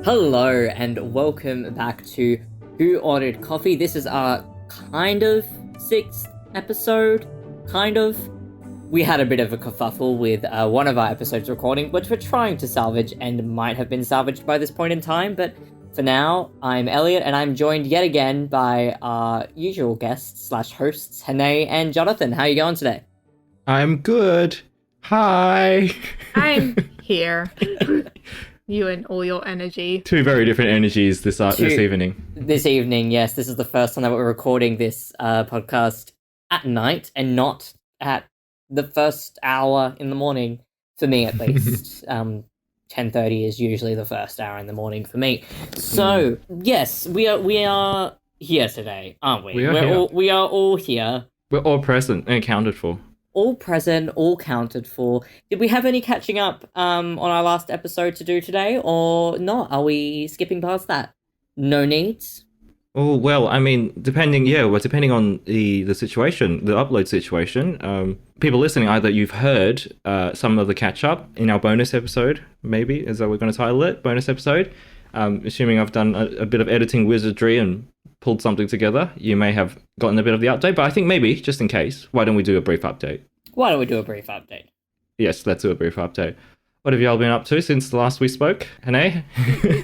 Hello and welcome back to Who Ordered Coffee. This is our kind of sixth episode, kind of. We had a bit of a kerfuffle with one of our episodes recording, which we're trying to salvage and might have been salvaged by this point in time, but for now, I'm Elliot and I'm joined yet again by our usual guests slash hosts, Hanae and Jonathan. How are you going today? I'm good. Hi. I'm here. You and all your energy. Two very different energies this evening. This evening, yes. This is the first time that we're recording this podcast at night and not at the first hour in the morning, for me at least. 10:30 is usually the first hour in the morning for me. So, yes, we are here today, aren't we? We are all here. We're all present and accounted for. All present, all counted for. Did we have any catching up on our last episode to do today, or not? Are we skipping past that? No needs? Oh, well, I mean, depending on the situation, the upload situation. People listening, either you've heard some of the catch-up in our bonus episode, maybe, is that we're going to title it, bonus episode. Assuming I've done a bit of editing wizardry and pulled something together, you may have gotten a bit of the update, but I think maybe, just in case, why don't we do a brief update? Why don't we do a brief update? Yes, let's do a brief update. What have y'all been up to since the last we spoke? Hanae?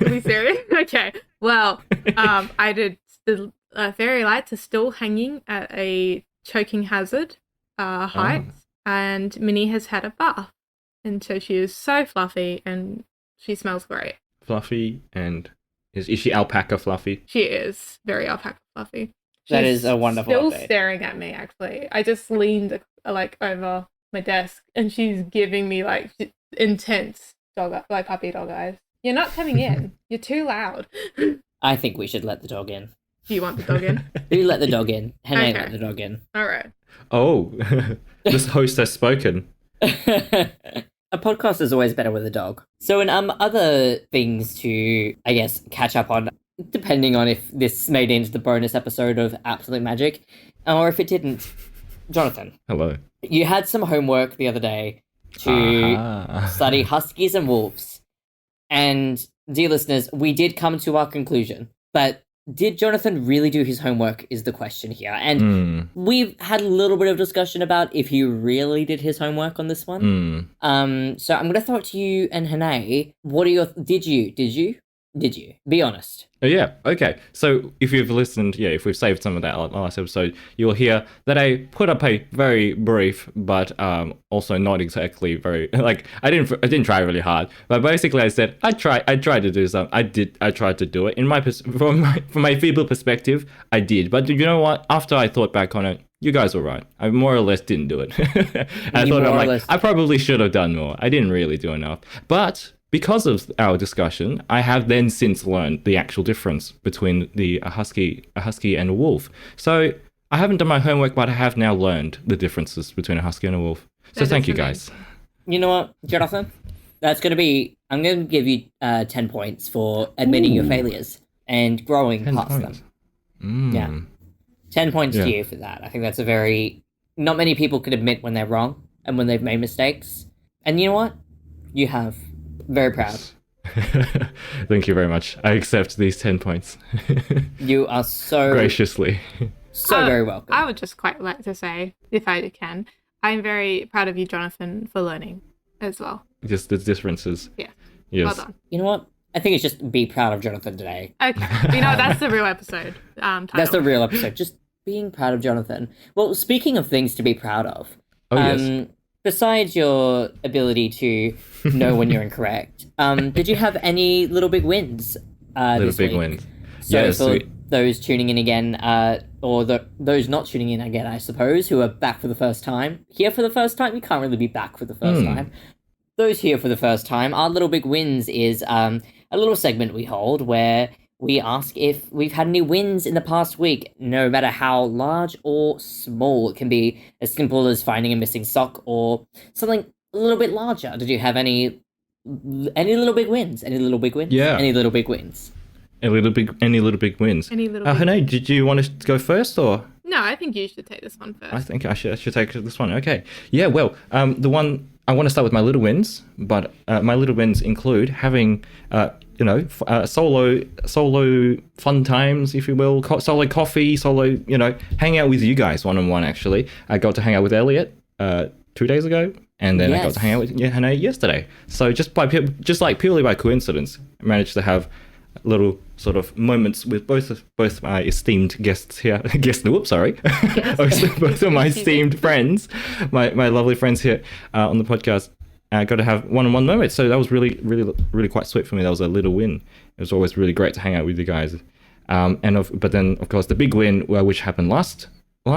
Are we serious? Okay. Well, I did the fairy lights are still hanging at a choking hazard height, and Minnie has had a bath, and so she is so fluffy and she smells great. Fluffy, and is she alpaca fluffy? She is very alpaca fluffy. That is a wonderful still update. Staring at me, actually. I just leaned over my desk and she's giving me intense puppy dog eyes. You're not coming in. You're too loud. I think we should let the dog in. Do you want the dog in? Who let the dog in? Hanae Okay. let the dog in. All right. Oh, this host has spoken. A podcast is always better with a dog. So, in other things to, I guess, catch up on, depending on if this made it into the bonus episode of Absolute Magic, or if it didn't. Jonathan. Hello. You had some homework the other day to study huskies and wolves. And, dear listeners, we did come to our conclusion. But did Jonathan really do his homework is the question here. And we've had a little bit of discussion about if he really did his homework on this one. So I'm going to throw it to you and Hanae. What are your... Did you? Be honest. Oh, yeah, okay. So if you've listened, if we've saved some of that last episode, you'll hear that I put up a very brief, but also not exactly very, I didn't try really hard, but basically I said, I tried to do something. I tried to do it. From my feeble perspective, I did. But you know what? After I thought back on it, you guys were right. I more or less didn't do it. I probably should have done more. I didn't really do enough. But because of our discussion, I have then since learned the actual difference between a husky and a wolf. So I haven't done my homework, but I have now learned the differences between a husky and a wolf. So thank you, guys. You know what, Jonathan? I'm going to give you 10 points for admitting your failures and growing past them. Yeah. 10 points to you for that. I think that's not many people could admit when they're wrong and when they've made mistakes. And you know what? You have. Very proud. Thank you very much. I accept these 10 points. You are so... graciously. So very welcome. I would just quite like to say, if I can, I'm very proud of you, Jonathan, for learning as well. Just the differences. Yeah. Yes. Well done. You know what? I think it's just be proud of Jonathan today. Okay. That's the real episode title. That's the real episode. Just being proud of Jonathan. Well, speaking of things to be proud of... yes. Besides your ability to know when you're incorrect, did you have any little big wins this week? Wins. So yes, for those tuning in again, or those not tuning in again, I suppose, who are back for the first time. Here for the first time, you can't really be back for the first time. Those here for the first time, our little big wins is a little segment we hold where we ask if we've had any wins in the past week, no matter how large or small. It can be as simple as finding a missing sock or something a little bit larger. Did you have any little big wins? Any little big wins? Yeah. Any little big wins? Any little big wins? Hanae, did you want to go first or? No, I think you should take this one first. I think I should take this one. Okay. Yeah, well, the one I want to start with my little wins, but my little wins include having solo fun times, if you will, solo coffee, solo, hang out with you guys one-on-one. Actually, I got to hang out with Elliot 2 days ago, and then I got to hang out with Hanae yesterday. So just purely by coincidence, I managed to have little sort of moments with both my esteemed guests here. Both of my esteemed friends, my lovely friends here on the podcast. I got to have one-on-one moments, so that was really, really, really quite sweet for me. That was a little win. It was always really great to hang out with you guys. But then, of course, the big win, which happened last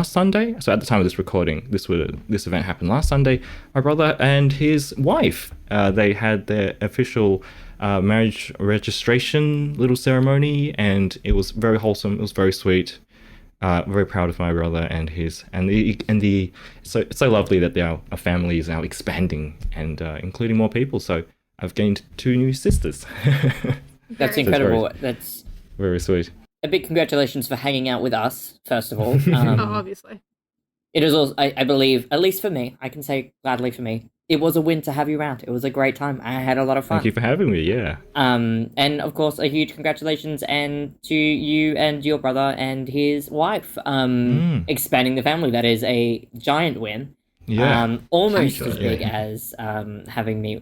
Sunday. So at the time of this recording, this event happened last Sunday. My brother and his wife, they had their official marriage registration little ceremony, and it was very wholesome. It was very sweet. Very proud of my brother and his, so it's so lovely that our family is now expanding and including more people. So I've gained 2 new sisters. That's incredible. That's very sweet. A big congratulations for hanging out with us, first of all. Obviously. It is also, I believe, at least for me, I can say gladly for me, it was a win to have you around. It was a great time. I had a lot of fun. Thank you for having me, yeah. And of course, a huge congratulations to you and your brother and his wife, expanding the family. That is a giant win. Yeah. Almost as big as having me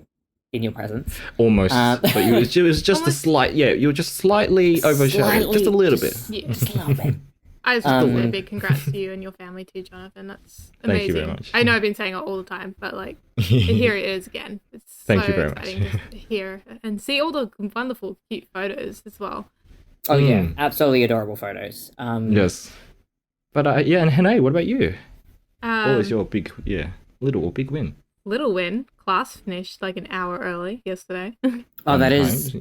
in your presence. Almost. But it was just a slight, you were just slightly overshadowed. Just a little bit. Yeah. Just a little bit. I just want to say a big congrats to you and your family too, Jonathan. That's amazing. Thank you very much. I know I've been saying it all the time, but here it is again. It's Thank you so very exciting much. to hear and see all the wonderful, cute photos as well. Oh yeah, absolutely adorable photos. Yes. But and Hanae, what about you? What was your little or big win? Little win. Class finished like an hour early yesterday. Oh, that is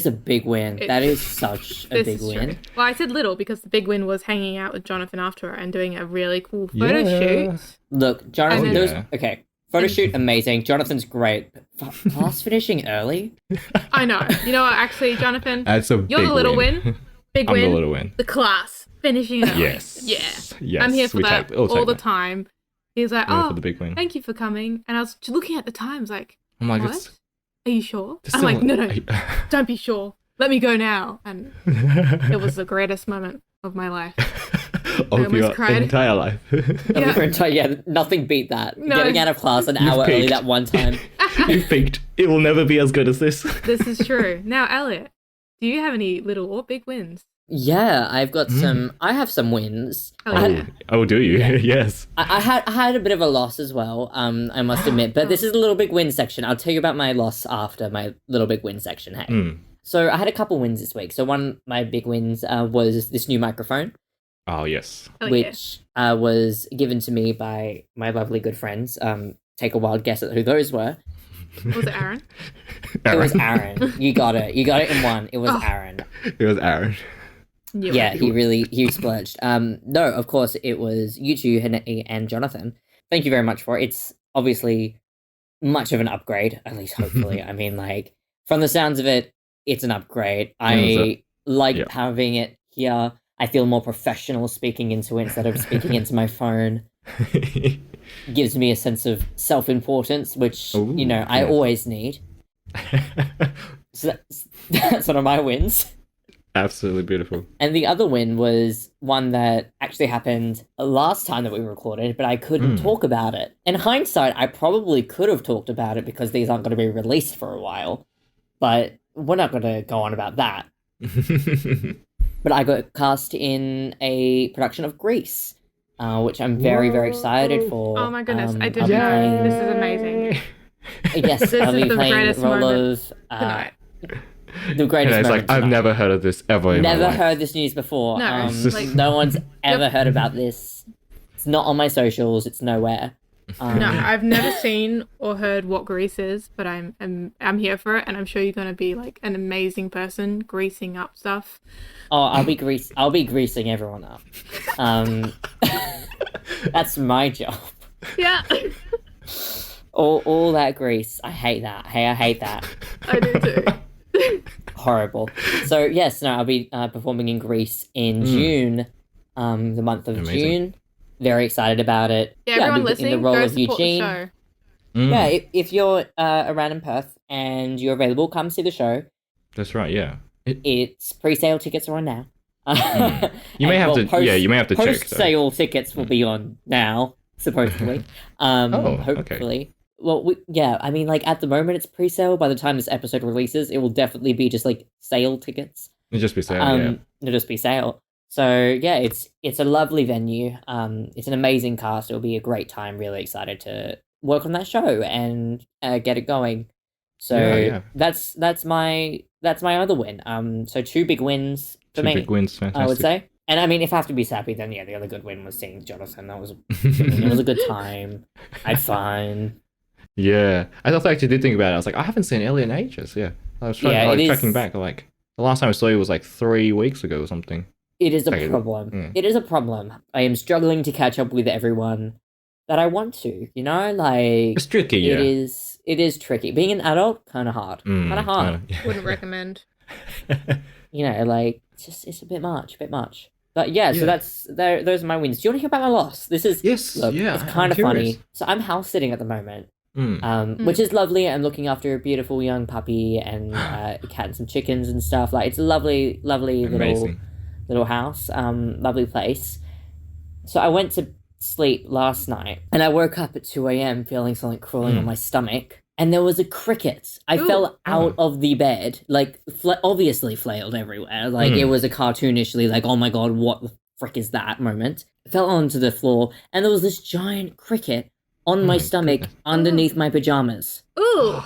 a big win. That is such a big win. True. Well, I said little because the big win was hanging out with Jonathan after and doing a really cool photo shoot. Look, Jonathan, photo shoot, amazing. Jonathan's great. Class finishing early? I know. You know what, actually, Jonathan, That's a you're big the little win. Big I'm win. the little win. The class finishing early. Yes. Yeah. I'm here for that all the time. He's like, for the big win. Thank you for coming. And I was looking at the times like, oh my what? God. Are you sure? I'm like, no, don't be sure. Let me go now. And it was the greatest moment of my life. Of your entire life. Nothing beat that. No. Getting out of class an hour early that one time. You peaked. It will never be as good as this. This is true. Now, Elliot, do you have any little or big wins? Yeah, I've got some. I have some wins. Oh, do you? Yeah. Yes. I had a bit of a loss as well. I must admit, but this is a little big win section. I'll tell you about my loss after my little big win section. Hey. So I had a couple wins this week. So one of my big wins was this new microphone. Oh yes. Which was given to me by my lovely good friends. Take a wild guess at who those were. Was it Aaron? It was Aaron. You got it. You got it in one. It was Aaron. It was Aaron. Yeah, he splurged. No, of course it was you two, Hanae and Jonathan. Thank you very much for it. It's obviously much of an upgrade, at least hopefully. I mean, like, from the sounds of it, it's an upgrade. I like having it here. I feel more professional speaking into it instead of speaking into my phone. Gives me a sense of self-importance, which, I always need. So that's one of my wins. Absolutely beautiful. And the other win was one that actually happened last time that we recorded, but I couldn't talk about it. In hindsight, I probably could have talked about it because these aren't going to be released for a while. But we're not going to go on about that. But I got cast in a production of Grease, which I'm very, very excited for. Oh my goodness, I didn't know. This is amazing. Yes, I'll be playing the role of... the greatest it's like, I've never heard of this ever in my life. Heard this news before. No, no one's ever heard about this. It's not on my socials. It's nowhere. No, I've never seen or heard what Grease is, but I'm here for it, and I'm sure you're gonna be like an amazing person greasing up stuff. Oh, I'll be greasing everyone up. That's my job. Yeah. All that grease. I hate that. Hey, I hate that. I do too. Horrible. So yes, I'll be performing in Greece in June, the month of June. Very excited about it. Yeah, everyone listening, in the role go of support Eugene. the show. Yeah, if you're around in Perth and you're available, come see the show. That's right. Yeah. It's pre-sale tickets are on now. You may have to. Post, you may have to check. Post-sale tickets will be on now, supposedly. Okay. Hopefully. Well, yeah. I mean, like at the moment, it's pre-sale. By the time this episode releases, it will definitely be just like sale tickets. It'll just be sale. Yeah. It'll just be sale. So yeah, it's a lovely venue. It's an amazing cast. It'll be a great time. Really excited to work on that show and get it going. So Yeah. that's my other win. So 2 big wins for me. 2 big wins. Fantastic. I would say. And I mean, if I have to be sappy, then yeah, the other good win was seeing Jonathan. It was a good time. I had fun. Yeah, I actually did think about it. I was like, I haven't seen Elliot in ages. Yeah, I was tracking back. Like the last time I saw you was like 3 weeks ago or something. It is a problem. Yeah. It is a problem. I am struggling to catch up with everyone that I want to. You know, like It's tricky. Yeah, it is tricky. Being an adult, kind of hard. Kind of hard. Wouldn't recommend. You know, like it's a bit much. But yeah, so those are my wins. Do you want to hear about my loss? This is Yes, look, yeah, it's kind I'm of curious. funny. So I'm house sitting at the moment. Which is lovely. I'm looking after a beautiful young puppy and a cat and some chickens and stuff. Like it's a lovely Amazing. little house, lovely place. So I went to sleep last night and I woke up at 2 a.m. feeling something crawling on my stomach, and there was a cricket. I fell out of the bed, like obviously flailed everywhere. Like it was a cartoonishly like, oh my god, what the frick is that moment? I fell onto the floor and there was this giant cricket on my stomach underneath my pajamas. Ooh.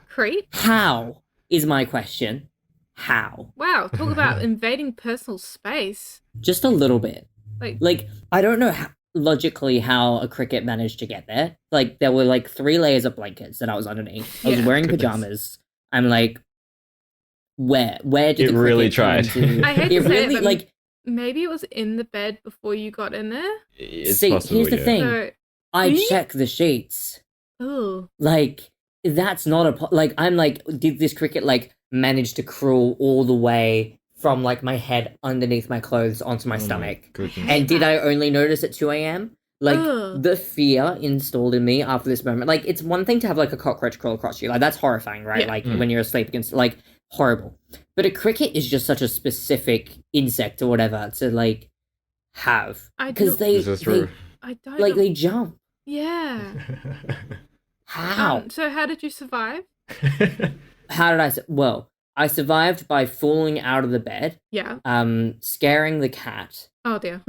Creep. How is my question? How? Wow, talk about invading personal space. Just a little bit. Like I don't know logically how a cricket managed to get there. Like there were like 3 layers of blankets that I was underneath. I was wearing pajamas. I'm like, where did It the really cricket tried. come into? I hate to It say really it, but like. maybe it was in the bed before you got in there. It's See, possible, here's the yeah. thing. So, I check the sheets. ooh. Like that's not like I'm like, did this cricket like manage to crawl all the way from like my head underneath my clothes onto my stomach? Goodness. And did I only notice at 2 a.m.? Like Ugh. the fear installed in me after this moment. Like it's one thing to have like a cockroach crawl across you. Like that's horrifying, right? Yeah. Like when you're asleep against like horrible. But a cricket is just such a specific insect or whatever to like have. Because This is true. I don't like know. they jump. Yeah. How? So how did you survive? How did I well, I survived by falling out of the bed, Yeah. scaring the cat, Oh dear.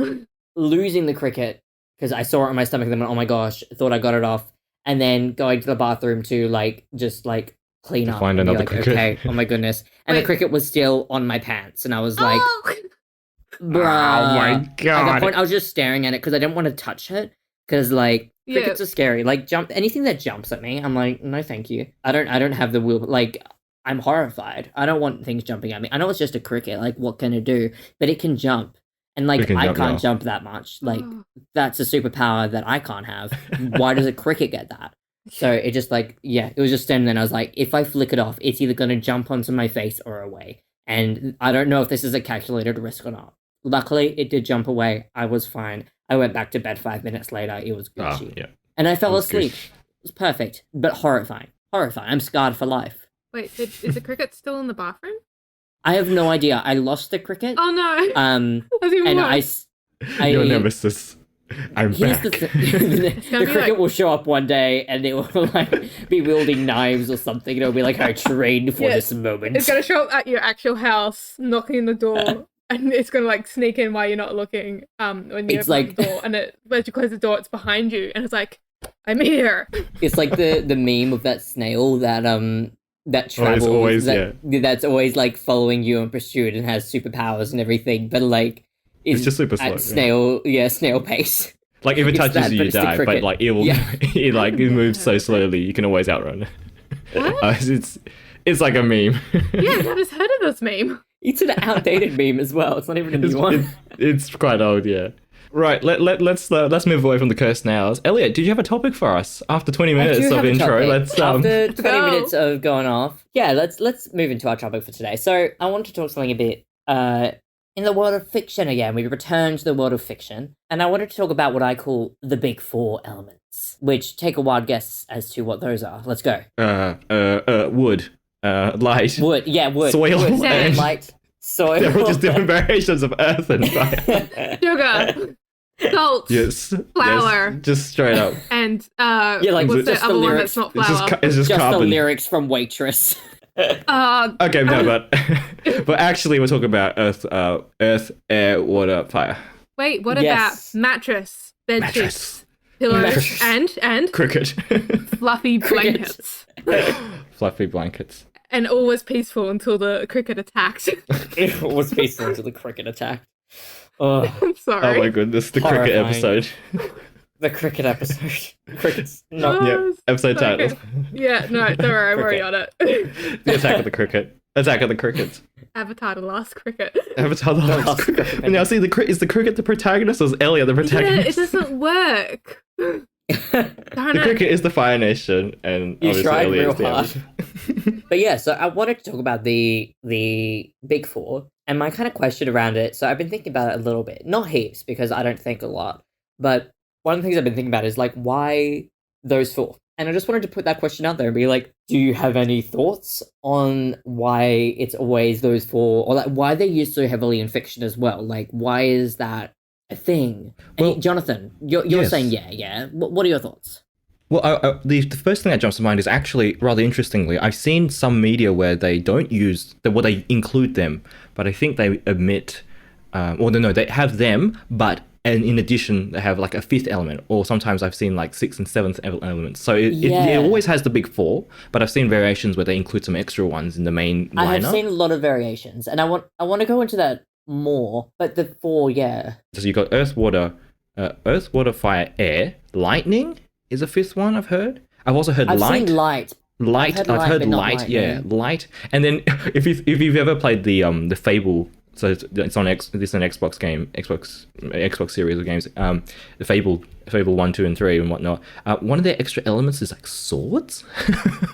losing the cricket because I saw it on my stomach and then went, oh my gosh, thought I got it off, and then going to the bathroom to like just like clean To up find and be another like, cricket. okay, oh my goodness. And Wait. the cricket was still on my pants and I was like, oh! bruh. Oh my At god. that point I was just staring at it because I didn't want to touch it because like Yeah. crickets are scary. Like anything that jumps at me, I'm like, no thank you. I don't have the will, like I'm horrified. I don't want things jumping at me. I know it's just a cricket, like what can it do? But it can jump. And like It can I jump, can't yeah. jump that much. Like Oh. that's a superpower that I can't have. Why does a cricket get that? So it just like, yeah, it was just standing there and I was like, if I flick it off, it's either gonna jump onto my face or away. And I don't know if this is a calculated risk or not. Luckily, it did jump away. I was fine. I went back to bed 5 minutes later. It was Ah, Gucci. yeah. And I fell That's good. asleep. It was perfect, but horrifying. Horrifying. I'm scarred for life. Wait, is the cricket still in the bathroom? I have no idea. I lost the cricket. Oh no. And That's even I worse. Your nemesis. I'm Here's back. the thing. the gonna be cricket like- will show up one day and it will like be wielding knives or something. It'll be like, I trained for Yeah, this moment. It's gonna show up at your actual house, knocking on the door, and it's gonna like sneak in while you're not looking. When you It's open like- the door, and as you close the door, it's behind you, and it's like, I'm here. It's like the meme of that snail that travels always, that's always like following you in pursuit and has superpowers and everything, but like It's is just super at slow. snail pace. Like if it It's touches that, you, but you it's the die. But cricket. like it will, Yeah. it moves so slowly. You can always outrun. What? It's like a meme. Yeah, I've never heard of this meme. It's an outdated meme as well. It's not even a new one. It's quite old, yeah. Right, let's move away from the cursed snails. Elliot, did you have a topic for us after 20 I minutes do of have a intro? topic. Let's After 20 Go. minutes of going off, yeah, let's move into our topic for today. So I want to talk something a bit in the world of fiction again. We return to the world of fiction, and I wanted to talk about what I call the big 4 elements, which take a wild guess as to what those are. Let's go. wood, light, Wood, yeah, wood. soil, wood, Sand. and light, soil. they're all just different variations of earth and fire. Sugar, salt, Yes, flour. yes, just straight up. and Yeah, like, what's the just the other one lyrics. that's not It's flour? just Just carbon. the lyrics from Waitress. Okay, no, but actually, we're talking about earth, air, water, fire. Wait, what Yes. about mattress, bed Mattress. sheets, pillows, Mattress. and Cricket. fluffy Cricket. blankets? Fluffy blankets. And all was peaceful until the cricket attacked. It was peaceful until the cricket attacked. Oh, I'm sorry. Oh my goodness, the cricket Horrifying. episode. the cricket episode. Cricket's not. Oh, Yep, episode okay. title. Yeah, no, don't worry, I'm already on it. The Attack of the Cricket. Attack of the Crickets. Avatar: The Last Cricket. Avatar the Last Last Cricket. Cricket. But now see, is the cricket the protagonist or is Elliot the Yeah, protagonist? it doesn't work. Darn The it. cricket is the Fire Nation, and You obviously tried Elliot real is the hard. Elliot. But yeah, so I wanted to talk about the Big Four and my kind of question around it. So I've been thinking about it a little bit, not heaps because I don't think a lot, but one of the things I've been thinking about is like why those four. And I just wanted to put that question out there and be like, do you have any thoughts on why it's always those four, or like why they're used so heavily in fiction as well? Like, why is that a thing? Well, And Jonathan, you're yes. saying yeah. What are your thoughts? Well, the first thing that jumps to mind is actually rather interestingly, I've seen some media where they don't use they include them, but I think they omit, they have them, and in addition they have like a fifth element, or sometimes I've seen like sixth and seventh elements. So it always has the big four, but I've seen variations where they include some extra ones in the main lineup. I have seen a lot of variations, and I want to go into that more. But the four, yeah. So you got earth, water, fire, air, lightning is a fifth one I've heard. I've also heard I've light. seen light. Light. I've I've heard heard light, but not light. Yeah, lightning. light. And then if you've ever played the Fable, so it's on this is an Xbox game, Xbox series of games. The Fable 1, 2, and 3 and whatnot. One of their extra elements is like swords.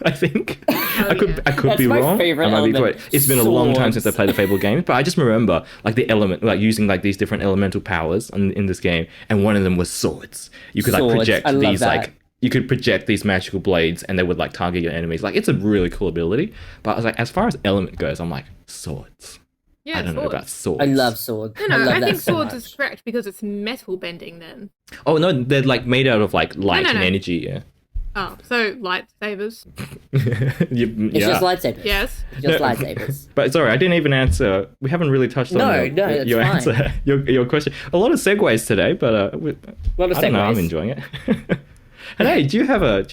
I think I could That's be my wrong. favorite I might be element, correct. It's been a long time since I swords. played the Fable game, but I just remember like the element, like using like these different elemental powers in this game, and one of them was swords. You could like Swords, project I love these that. like. You could project these magical blades and they would like target your enemies. Like it's a really cool ability. But I was like, as far as element goes, I'm like, swords. Yeah, I don't know swords. about swords. I love swords. No, love I that think so swords much. is correct because it's metal bending then. Oh no, they're like made out of like light no. and energy, yeah. Oh, so lightsabers. It's just lightsabers. Yes. Just lightsabers. But sorry, I didn't even answer. We haven't really touched on No, your, it's your fine. answer, your question. A lot of segues today, but A lot of I don't know. I'm segues. enjoying it. And hey, do you have a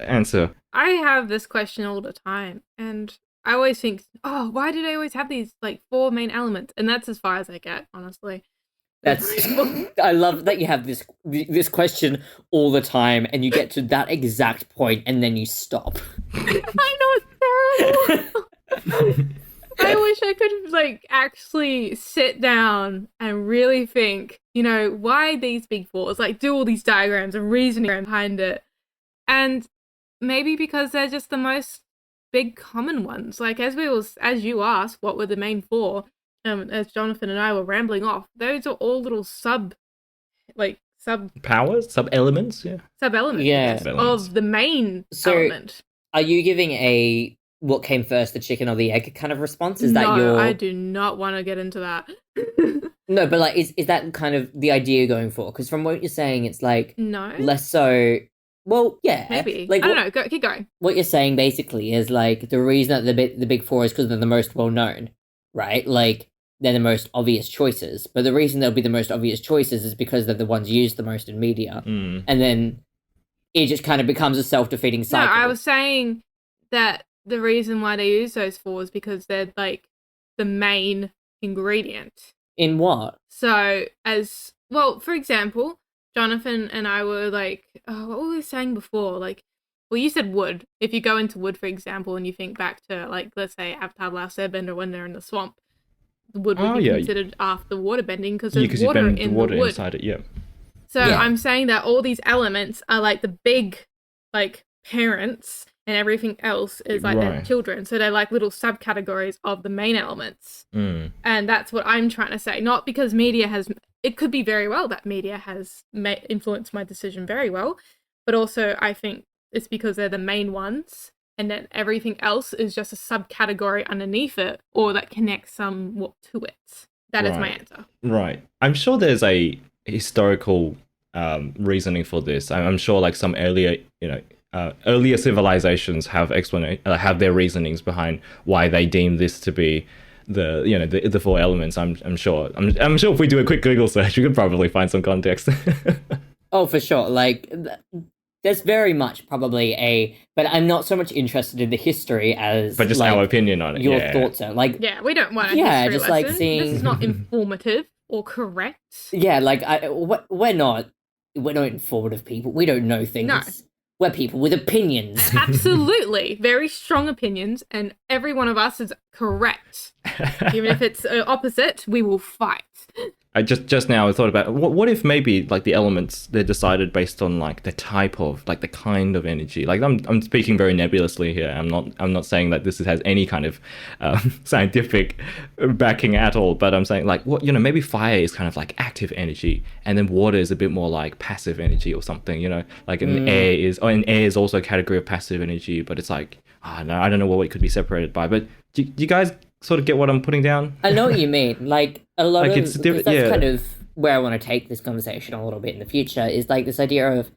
answer? I have this question all the time, and I always think, oh, why do they always have these like four main elements? And that's as far as I get, honestly. That's. I love that you have this question all the time, and you get to that exact point, and then you stop. I know it's terrible. I wish I could like actually sit down and really think, why these big fours? Like do all these diagrams and reasoning behind it. And maybe because they're just the most big common ones. Like as you asked, what were the main four? As Jonathan and I were rambling off, those are all little sub Powers, sub elements, yeah. elements Yeah. of the main So- element. Are you giving a what came first, the chicken or the egg kind of response? Is No, that your? I do not want to get into that. No, but like, is that kind of the idea going for? Because from what you're saying, it's like No. less so. Well, yeah, Maybe. Like I don't know. Keep going. what you're saying basically is like the reason that the big four is because they're the most well known, right? Like they're the most obvious choices. But the reason they'll be the most obvious choices is because they're the ones used the most in media, and then it just kind of becomes a self-defeating No, cycle. I was saying that the reason why they use those four is because they're like the main ingredient. In what? So, as well, for example, Jonathan and I were like, what were we saying before? Like, well, you said wood. If you go into wood, for example, and you think back to, like, let's say Avatar: The Last Airbender when they're in the swamp, the wood would be considered after water bending because there's you water bend in the water the wood. inside it, yeah. So Yeah. I'm saying that all these elements are like the big, like, parents, and everything else is like their Right. children. So they're like little subcategories of the main elements. Mm. And that's what I'm trying to say. Not because media has, it could be very well that media has influenced my decision very well, but also I think it's because they're the main ones and then everything else is just a subcategory underneath it, or that connects somewhat to it. That is my answer. Right. I'm sure there's a historical reasoning for this. I'm sure like some earlier, earlier civilizations have have their reasonings behind why they deem this to be the four elements. I'm sure. I'm sure if we do a quick Google search, we could probably find some context. Oh, for sure. Like, there's very much probably but I'm not so much interested in the history as, but just like, our opinion on it. your thoughts are. Like, Yeah, we don't want a Yeah, history just, like, lesson. seeing- This is not informative or correct. yeah, like, we're not informative people. We don't know things. No. We're people with opinions. Absolutely. Very strong opinions, and every one of us is correct. Even if it's opposite, we will fight. I just now thought about what if maybe like the elements they're decided based on like the type of like the kind of energy. Like I'm speaking very nebulously here. I'm not saying that this has any kind of scientific backing at all. But I'm saying like maybe fire is kind of like active energy, and then water is a bit more like passive energy or something. Like air is also a category of passive energy. But it's like no, I don't know what it could be separated by. But do you guys sort of get what I'm putting down? I know what you mean. Like, a lot Like, of... it's because that's yeah. kind of where I want to take this conversation a little bit in the future, is, like, this idea of,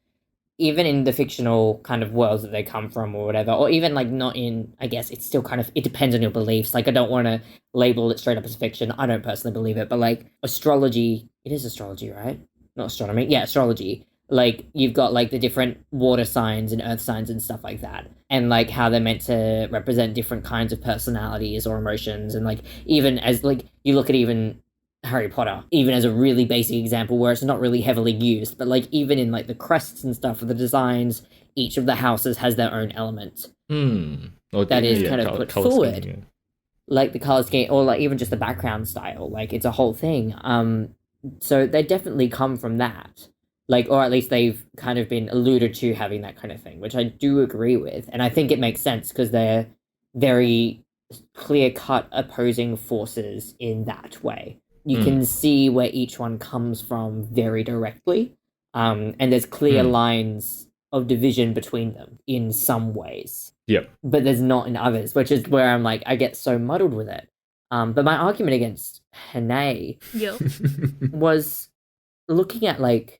even in the fictional kind of worlds that they come from or whatever, or even, like, not in... I guess it's still kind of... It depends on your beliefs. Like, I don't want to label it straight up as fiction. I don't personally believe it. But, like, astrology... It is astrology, right? Not astronomy. Yeah, astrology. Like, you've got, like, the different water signs and earth signs and stuff like that. And, like, how they're meant to represent different kinds of personalities or emotions. And, like, even as, like, you look at even Harry Potter, even as a really basic example where it's not really heavily used, but, like, even in, like, the crests and stuff, or the designs, each of the houses has their own element. That is kind of put forward. Scheme, yeah. Like, the color scheme, or, like, even just the background style. Like, it's a whole thing. So they definitely come from that. Like, or at least they've kind of been alluded to having that kind of thing, which I do agree with. And I think it makes sense because they're very clear-cut opposing forces in that way. You can see where each one comes from very directly. And there's clear lines of division between them in some ways. Yep. But there's not in others, which is where I'm like, I get so muddled with it. But my argument against Hanae was looking at, like,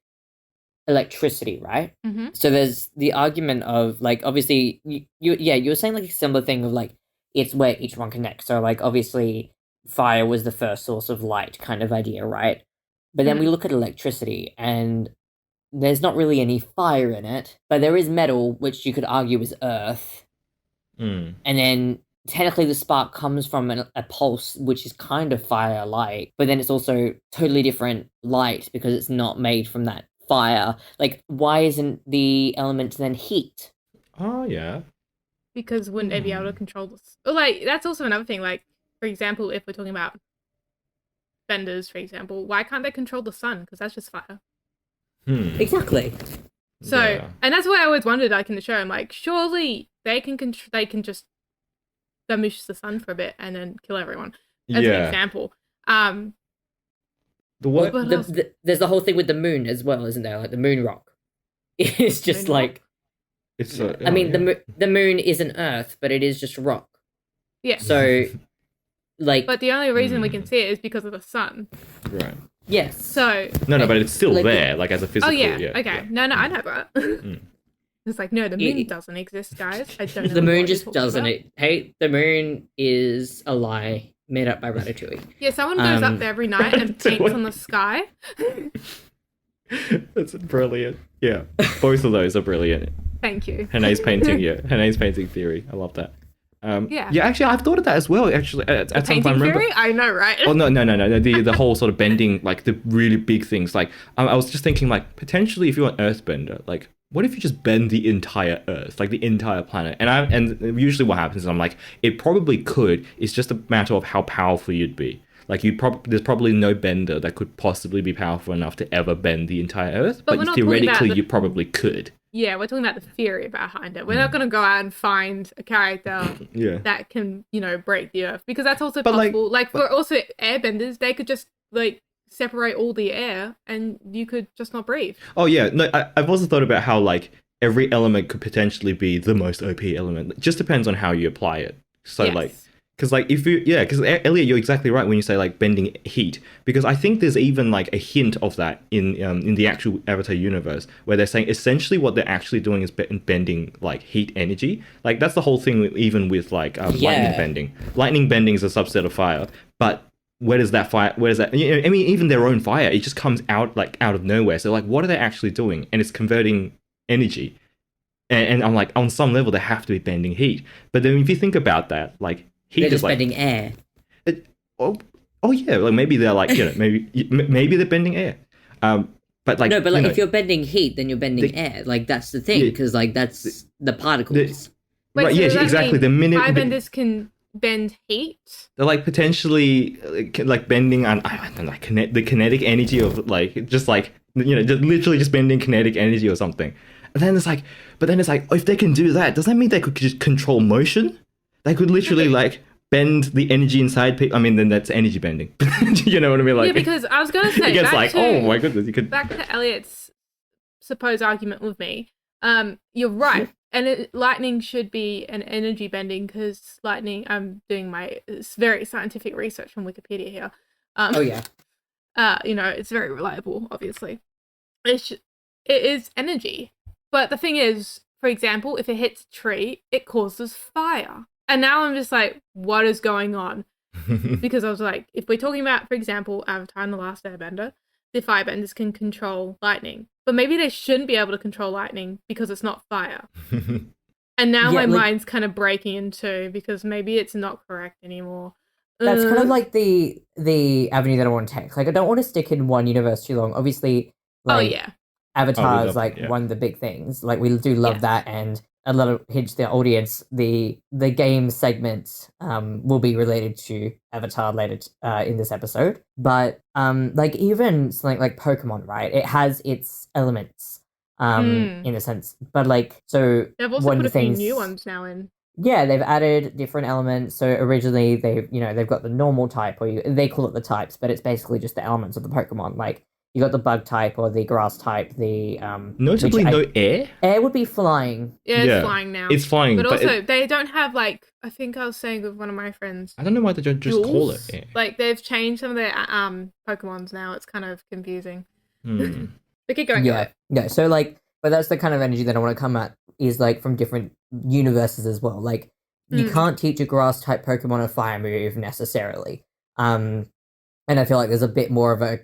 electricity, right? Mm-hmm. So there's the argument of, like, obviously you were saying, like, a similar thing of, like, it's where each one connects. So, like, obviously fire was the first source of light kind of idea, right? But then we look at electricity and there's not really any fire in it, but there is metal, which you could argue is earth. And then technically the spark comes from a pulse, which is kind of fire light, but then it's also totally different light because it's not made from that fire. Like, why isn't the element then heat? Oh, yeah. Because wouldn't they be able to control this? Or, like, that's also another thing. Like, for example, if we're talking about benders, for example, why can't they control the sun? Because that's just fire. Exactly. So, Yeah. and that's why I always wondered, like, in the show, I'm like, surely they can just damage the sun for a bit and then kill everyone. As an example. The what? What else? There's the whole thing with the moon as well, isn't there? Like, the moon rock. It's just Moon like... It's I mean, the moon isn't Earth, but it is just rock. Yeah. So, like... But the only reason we can see it is because of the sun. right. Yes. So... No, but it's still like, there, like as a physical. Oh, yeah. Okay. Yeah. No, I know that. It's like, no, the moon doesn't exist, guys. I don't know. The moon what you're just talking doesn't. about. Hey, the moon is a lie made up by Ratatouille. Yeah, someone goes up there every night and paints on the sky. That's brilliant. Yeah, both of those are brilliant. Thank you. Hanae's painting, Hanae's painting theory. I love that. Yeah. Actually, I've thought of that as well. Actually, at some Painting point, I remember. theory? I know, right? Oh no! The whole sort of bending, like the really big things. Like I was just thinking, like potentially, if you're an earthbender, like what if you just bend the entire Earth, like the entire planet? And usually what happens is I'm like, it probably could. It's just a matter of how powerful you'd be. Like there's probably no bender that could possibly be powerful enough to ever bend the entire Earth. But we're But not talking about theoretically, the- you probably could. Yeah, we're talking about the theory behind it. We're not going to go out and find a character Yeah. that can, break the Earth. Because that's also But, like- possible. Like, for also airbenders, they could just, separate all the air and you could just not breathe. Oh yeah, no, I've also thought about how like every element could potentially be the most OP element. It just depends on how you apply it. So Yes. like, because like if you, yeah, because Elliot, you're exactly right when you say like bending heat, because I think there's even like a hint of that in the actual Avatar universe, where they're saying essentially what they're actually doing is bending like heat energy. Like that's the whole thing, even with like lightning Yeah. bending. Lightning bending is a subset of fire, but where does that fire? Where does that? You know, I mean, even their own fire, it just comes out like out of nowhere. So like, what are they actually doing? And it's converting energy. And I'm like, on some level, they have to be bending heat. But then if you think about that, like heat They're is just like, bending air. oh yeah, like maybe they're like, you know, maybe they're bending air. But like No, but like you know, if you're bending heat, then you're bending air. Like that's the thing, Yeah. because like that's the particles. Wait, right, so yeah, does that exactly. mean The minute firebenders can bend heat? they're like potentially like bending on I don't know, like the kinetic energy of like just like you know just literally just bending kinetic energy or something. And then it's like, but then it's like, if they can do that, does that mean they could just control motion? They could literally like bend the energy inside people. I mean, then that's energy bending. You know what I mean? Like, Yeah, because I was gonna say it gets back like, to, oh my goodness, you could. back to Elliot's supposed argument with me. You're right, and lightning should be an energy bending because lightning. I'm doing my very scientific research from Wikipedia here. Oh yeah. You know, it's very reliable, obviously. It is energy. But the thing is, for example, if it hits a tree, it causes fire. And now I'm just like, what is going on? Because I was like, if we're talking about, for example, Avatar and the Last Airbender, the firebenders can control lightning. But maybe they shouldn't be able to control lightning because it's not fire. And now Yeah, my like- mind's kind of breaking in two because maybe it's not correct anymore. That's kind of Ugh. like the avenue that I want to take. Like I don't want to stick in one universe too long. Obviously, Oh, like yeah. Avatar is love like it, yeah. one of the big things. Like we do love Yes. that, and a lot of hinge the audience. The game segment will be related to Avatar later in this episode. But like even something like Pokemon, right? It has its elements in a sense. But like so They've also one put of a the few things new ones now in. yeah, they've added different elements. So originally they've got the normal type, or they call it the types, but it's basically just the elements of the Pokemon. Like you got the bug type or the grass type. The Notably, which no air. air would be flying. Yeah, it's Yeah. flying now. It's flying, But but also, they don't have, like, I think I was saying with one of my friends, I don't know why they don't just call it jewels. air. Like, they've changed some of their Pokemons now. It's kind of confusing. Hmm. But keep going. Yeah, yeah. So like, but that's the kind of energy that I want to come at is like from different universes as well. Like you can't teach a grass type Pokemon a fire move necessarily. And I feel like there's a bit more of a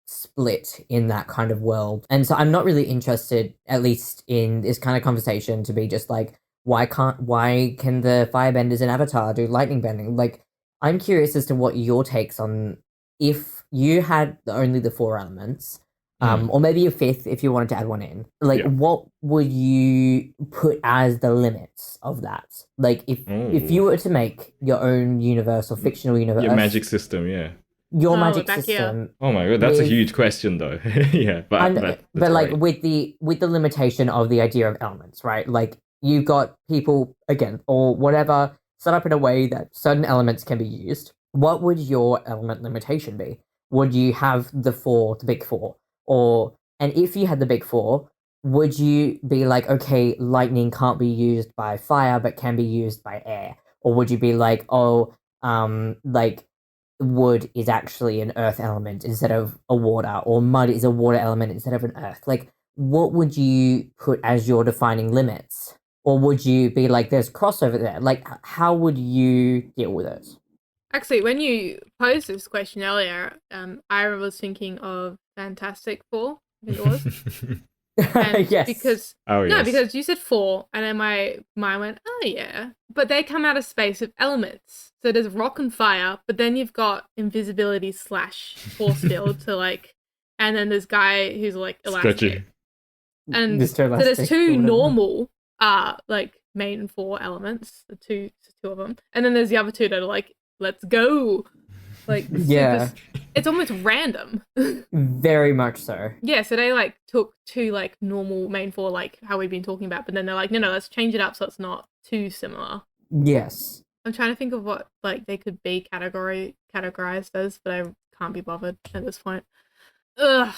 split in that kind of world. And so I'm not really interested, at least in this kind of conversation, to be just like, why can the firebenders in Avatar do lightning bending? Like, I'm curious as to what your takes on if you had only the four elements, or maybe a fifth if you wanted to add one in. Like, Yeah. what would you put as the limits of that? Like, if you were to make your own universe or fictional universe, Your magic system, yeah. your Oh, magic back here. system, Oh my god, that's a With- huge question though. Yeah, but that's like great. with the limitation of the idea of elements, right? Like you've got people again or whatever set up in a way that certain elements can be used. What would your element limitation be? Would you have the big four, and if you had the big four, would you be like, okay, lightning can't be used by fire but can be used by air, or would you be like, oh, like wood is actually an earth element instead of a water, or mud is a water element instead of an earth? Like, what would you put as your defining limits? Or would you be like, there's crossover there? Like, how would you deal with it? Actually, when you posed this question earlier, I was thinking of Fantastic Four, I think it was. And Yes. Because Oh no, yes. because you said four, and then my mind went, oh yeah. But they come out of space with elements. So there's rock and fire, but then you've got invisibility / force field to like, and then there's guy who's like elastic. Stretchy. And Mr. so there's Elastic or two whatever. normal, like main four elements, the two of them, and then there's the other two that are like, let's go, like Yeah. it's almost random. Very much so. Yeah, so they like took two like normal main four, like how we've been talking about, but then they're like, no, let's change it up so it's not too similar. Yes. I'm trying to think of what like they could be categorized as, but I can't be bothered at this point. Ugh.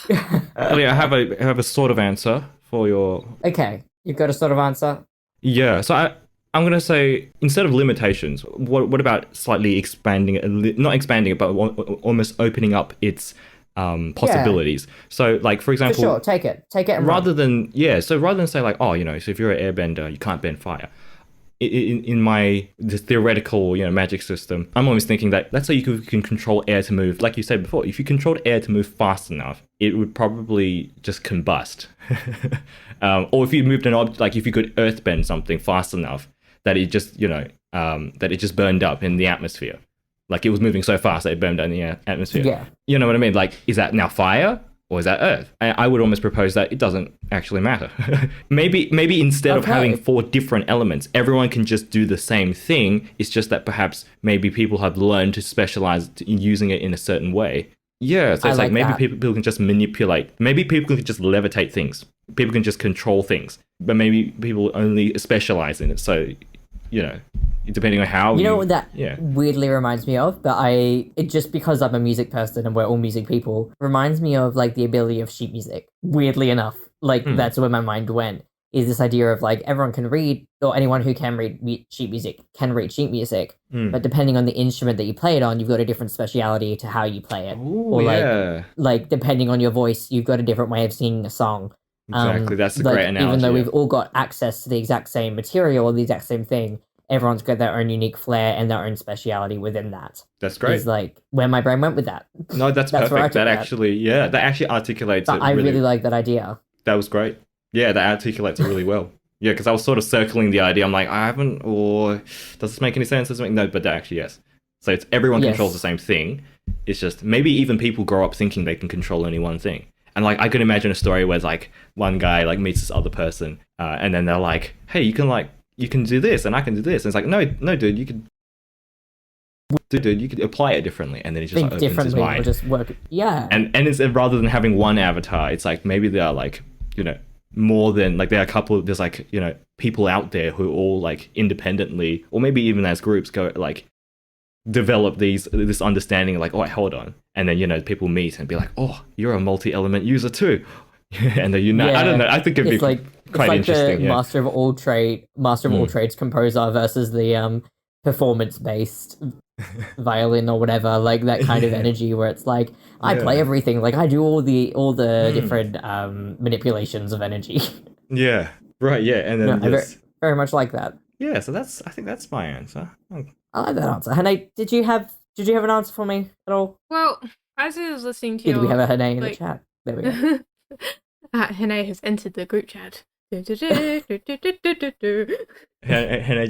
Elliot, I have a sort of answer for your Okay. You've got a sort of answer? Yeah, so I'm gonna say instead of limitations, what about slightly expanding it, not expanding it, but almost opening up its possibilities. So like for For example, sure, take it and run. rather than say like, oh, so if you're an airbender, you can't bend fire. In my this theoretical magic system, I'm always thinking that let's say you can control air to move, like you said before. If you controlled air to move fast enough, it would probably just combust. Or if you moved an object, like if you could earthbend something fast enough that it just that it just burned up in the atmosphere, like it was moving so fast that it burned up in the atmosphere. Yeah. You know what I mean? Like, is that now fire? Or is that Earth? I would almost propose that it doesn't actually matter. maybe instead of having 4 different elements, everyone can just do the same thing. It's just that perhaps maybe people have learned to specialize in using it in a certain way. Yeah, so it's like maybe people can just manipulate. Maybe people can just levitate things. People can just control things. But maybe people only specialize in it. So, depending on how you know what that weirdly reminds me of, but it just because I'm a music person and we're all music people, reminds me of like the ability of sheet music. Weirdly enough, like that's where my mind went, is this idea of like everyone can read, or anyone who can read sheet music can read sheet music, but depending on the instrument that you play it on, you've got a different speciality to how you play it. Ooh, or like depending on your voice, you've got a different way of singing a song. Exactly, that's a great analogy. Even though we've all got access to the exact same material or the exact same thing, everyone's got their own unique flair and their own speciality within that. That's great. Is like where my brain went with that. No, that's perfect. That actually articulates it. I really like that idea. That was great. Yeah, that articulates it really well. Yeah, because I was sort of circling the idea. I'm like, I haven't, or does this make any sense? Does it make no? But actually, yes. So it's everyone controls the same thing. It's just maybe even people grow up thinking they can control only one thing. And like I could imagine a story where like one guy like meets this other person, and then they're like, hey, you can do this and I can do this. And it's like, no, dude, you could apply it differently. And then it just think like, opens his mind. Or just work. Yeah. And it's rather than having one avatar, it's like maybe there are like, more than like there are a couple of, there's like, people out there who all like independently, or maybe even as groups go like develop this understanding like, oh, hold on. And then, people meet and be like, oh, you're a multi-element user too. And they unite. Yeah. I don't know. I think it'd be quite interesting. The master of all trades composer versus the performance-based violin or whatever, like that kind of energy where it's like I play everything, like I do all the different manipulations of energy. Yeah. Right. Yeah. And then very much like that. Yeah. So I think that's my answer. Oh. I like that answer. Hanae, did you have an answer for me at all? Well, as I was listening to we have a Hanae in the chat? There we go. Hanae has entered the group chat. Hanae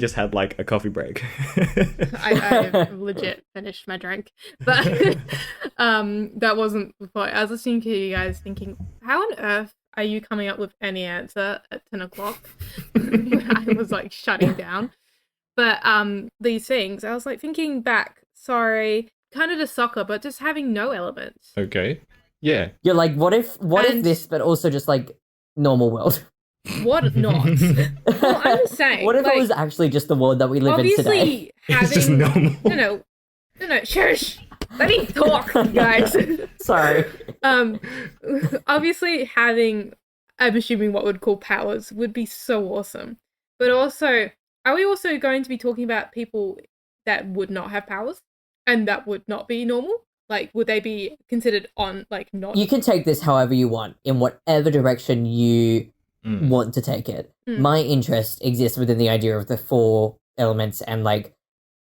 just had like a coffee break. I legit finished my drink, but that wasn't the point. I was listening to you guys thinking, how on earth are you coming up with any answer at 10 o'clock? I was like shutting down. But these things, I was like thinking back, sorry, kind of to soccer, but just having no elements. Okay. Yeah. You're like, what if this, but also just like normal world? What not? Well, I'm just saying. What if it was actually just the world that we live in today? Having, it's just normal. No, shush. Let me talk, guys. Sorry. Obviously having, I'm assuming what would call powers would be so awesome. But also, are we also going to be talking about people that would not have powers and that would not be normal? Like, would they be considered not? You can take this however you want, in whatever direction you want to take it. My interest exists within the idea of the 4 elements and like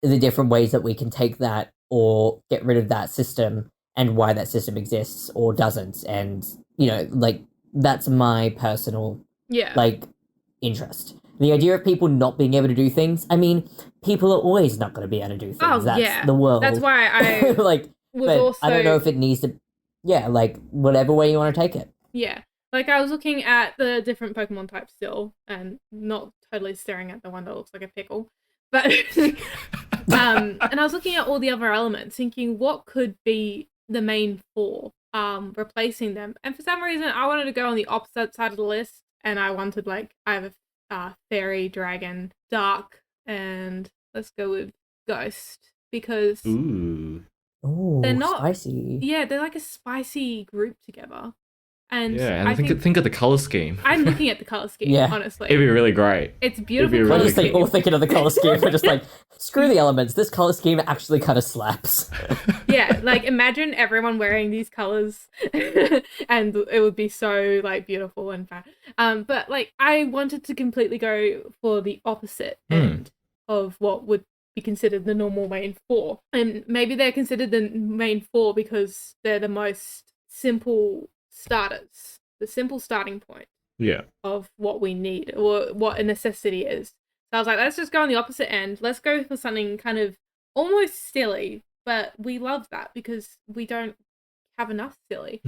the different ways that we can take that or get rid of that system and why that system exists or doesn't. And, like that's my personal interest. The idea of people not being able to do things, I mean, people are always not going to be able to do things. Oh, that's the world. That's why I I don't know if it needs to, like whatever way you want to take it. Yeah. Like, I was looking at the different Pokemon types still, and not totally staring at the one that looks like a pickle. But, and I was looking at all the other elements, thinking what could be the main 4, replacing them. And for some reason, I wanted to go on the opposite side of the list, and I wanted, I have a fairy, dragon, dark, and let's go with ghost, because Ooh, they're not spicy. Yeah, they're like a spicy group together. And Yeah, and I think of the color scheme. I'm looking at the color scheme, Yeah. honestly. It'd be really great. It's beautiful It'd be color We're really just like, scheme. all thinking of the color scheme. We're just like, screw the elements. This color scheme actually kind of slaps. Yeah, like imagine everyone wearing these colors and it would be so like beautiful and fun. But like I wanted to completely go for the opposite end of what would be considered the normal main four. And maybe they're considered the main four because they're the most simple starters, the simple starting point Yeah. of what we need or what a necessity is. So I was like, let's just go on the opposite end. Let's go for something kind of almost silly, but we love that because we don't have enough silly.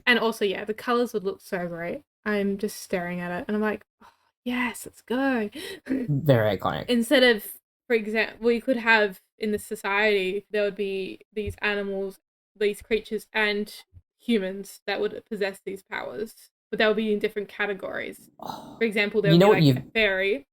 And also, yeah, the colors would look so great. I'm just staring at it and I'm like, oh, yes, let's go. Very iconic. Instead of, for example, we could have in the society, there would be these animals, these creatures, and humans that would possess these powers, but they would be in different categories. For example, there would be like a fairy,